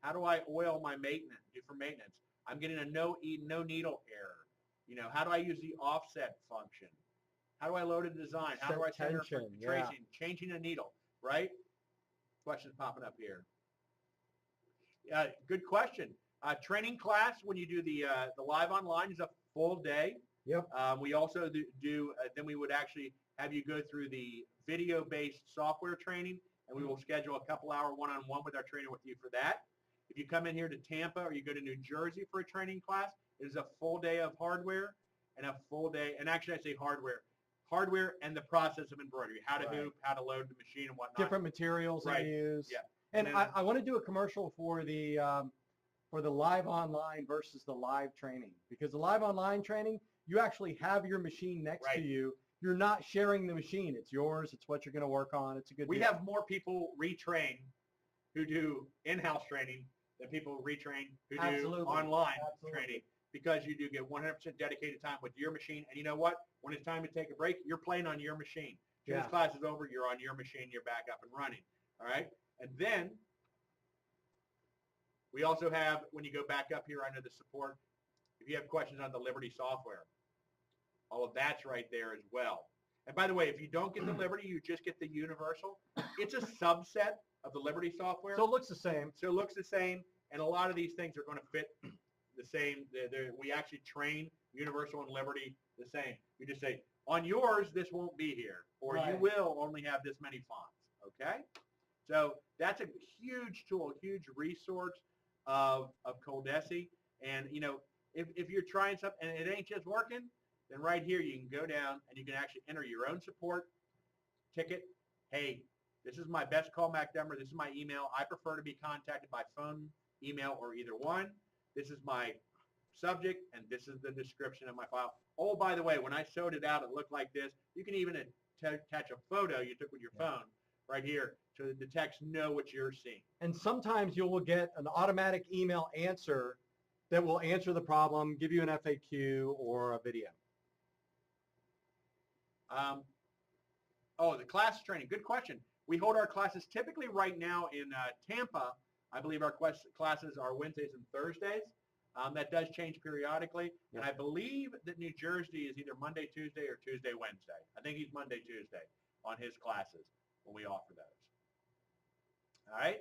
How do I oil my maintenance? Do for maintenance. I'm getting a no needle error. How do I use the offset function? How do I load a design? How do I center for tracing? Changing a needle, right? Questions popping up here. Good question. Training class when you do the live online is a full day. Yep. We also do then we would actually have you go through the video-based software training, and we will schedule a couple-hour one-on-one with our trainer with you for that. If you come in here to Tampa or you go to New Jersey for a training class, it is a full day of hardware and a full day, and actually I say hardware and the process of embroidery, how to hoop, how to load the machine and whatnot. Different materials they use. Yeah. And I want to do a commercial for the live online versus the live training, because the live online training, you actually have your machine next to you. You're not sharing the machine. It's yours. It's what you're going to work on. It's a good deal. have more people retrain who do in-house training than people retrain who do online training, because you do get 100% dedicated time with your machine. And you know what? When it's time to take a break, you're playing on your machine. As soon as class is over, you're on your machine. You're back up and running. All right? And then we also have, when you go back up here under the support, if you have questions on the Liberty software, all of that's right there as well. And by the way, if you don't get the Liberty, you just get the Universal. It's a subset of the Liberty software. So it looks the same. So it looks the same, and a lot of these things are going to fit the same. We actually train Universal and Liberty the same. You just say, on yours, this won't be here, or you will only have this many fonts, okay? So that's a huge tool, huge resource of Coldesi. And, if you're trying something and it ain't just working, then right here you can go down and you can actually enter your own support ticket. Hey, this is my best callback number. This is my email. I prefer to be contacted by phone, email, or either one. This is my subject, and this is the description of my file. Oh, by the way, when I showed it out, it looked like this. You can even attach a photo you took with your phone right here so that the text know what you're seeing. And sometimes you will get an automatic email answer that will answer the problem, give you an FAQ or a video. The class training. Good question. We hold our classes typically right now in Tampa. I believe our classes are Wednesdays and Thursdays. That does change periodically. And I believe that New Jersey is either Monday, Tuesday, or Tuesday, Wednesday. I think he's Monday, Tuesday on his classes when we offer those. All right.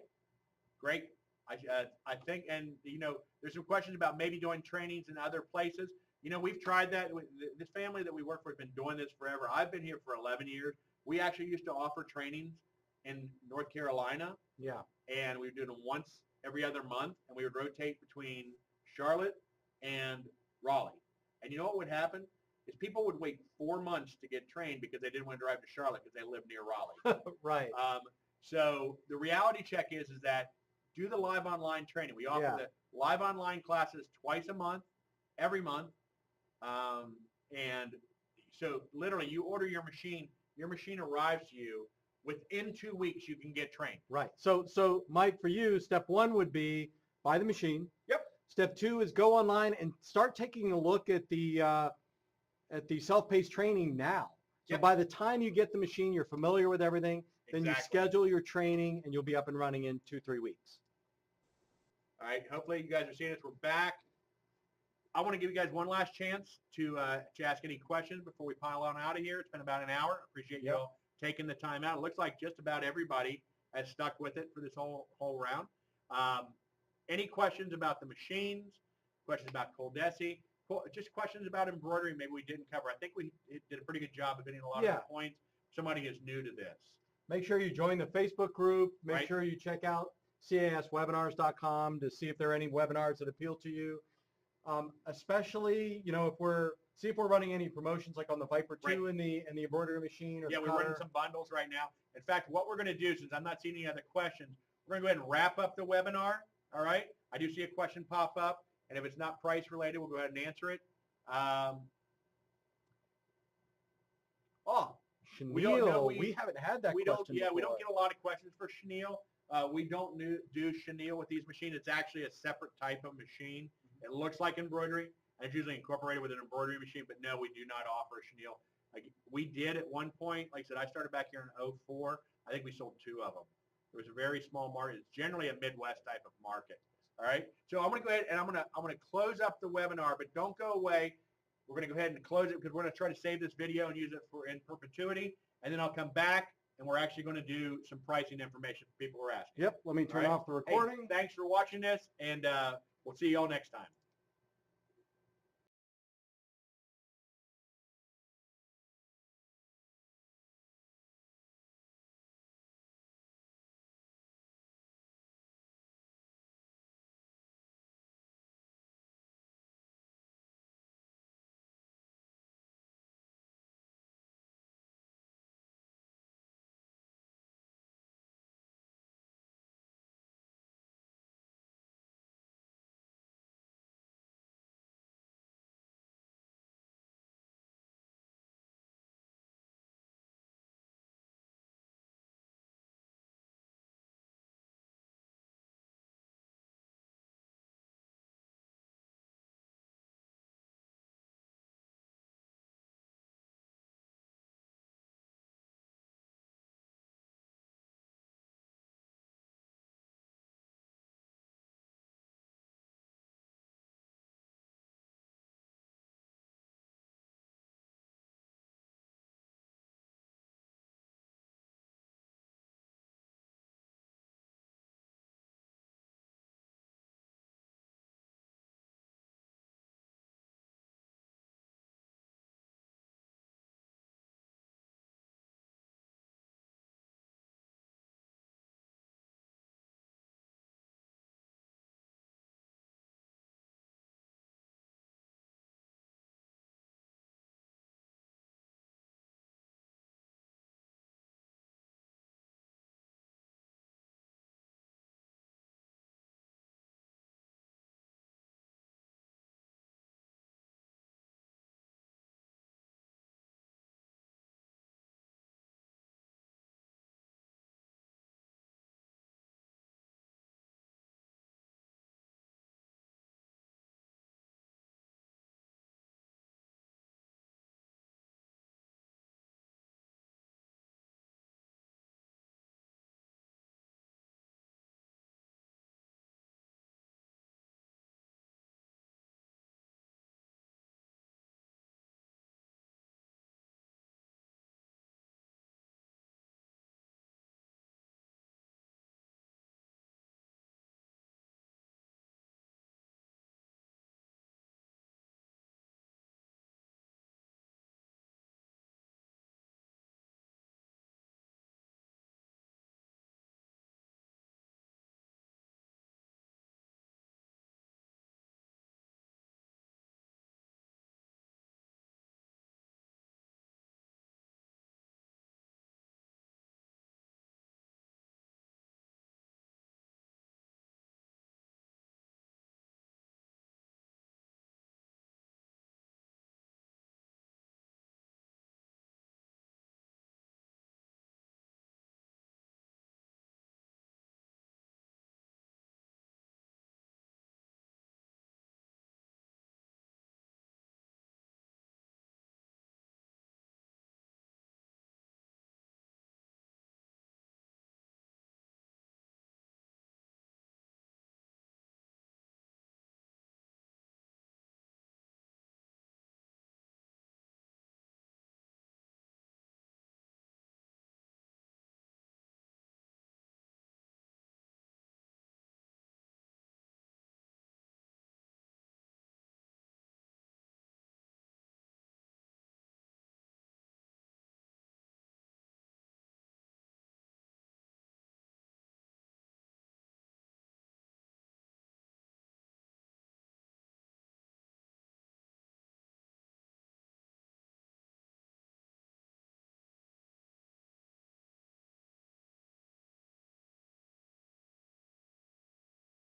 Great. I think, and, there's some questions about maybe doing trainings in other places. We've tried that. This family that we work for has been doing this forever. I've been here for 11 years. We actually used to offer trainings in North Carolina. Yeah. And we would do them once every other month, and we would rotate between Charlotte and Raleigh. And you know what would happen? Is people would wait 4 months to get trained because they didn't want to drive to Charlotte because they live near Raleigh. Right. So the reality check is that do the live online training. We offer the live online classes twice a month, every month. And so literally you order your machine arrives to you. Within 2 weeks, you can get trained. Right. So Mike, for you, step one would be buy the machine. Yep. Step 2 is go online and start taking a look at the self-paced training now. So Yep. by the time you get the machine, you're familiar with everything. Then you Exactly. schedule your training, and you'll be up and running in 2-3 weeks. All right. Hopefully you guys are seeing us. We're back. I want to give you guys one last chance to ask any questions before we pile on out of here. It's been about an hour. Appreciate you all taking the time out. It looks like just about everybody has stuck with it for this whole round. Any questions about the machines? Questions about Coldesi? Just questions about embroidery maybe we didn't cover. I think we did a pretty good job of hitting a lot of the points. Somebody is new to this. Make sure you join the Facebook group. Make Right. sure you check out caswebinars.com to see if there are any webinars that appeal to you. Especially, if we're running any promotions like on the Viper 2 and the embroidery machine. Or Yeah, we're running some bundles right now. In fact, what we're going to do, since I'm not seeing any other questions, we're going to go ahead and wrap up the webinar. All right. I do see a question pop up, and if it's not price related, we'll go ahead and answer it. Chenille, we haven't had that question before. We don't get a lot of questions for chenille. We don't do chenille with these machines. It's actually a separate type of machine. It looks like embroidery, and it's usually incorporated with an embroidery machine, but no, we do not offer chenille. We did at one point. Like I said, I started back here in 2004. I think we sold 2 of them. It was a very small market. It's generally a Midwest type of market. All right. So I'm going to go ahead and I'm going to close up the webinar, but don't go away. We're going to go ahead and close it because we're going to try to save this video and use it in perpetuity. And then I'll come back and we're actually going to do some pricing information for people who are asking. Yep. Let me turn off the recording. Hey, thanks for watching this, and we'll see you all next time.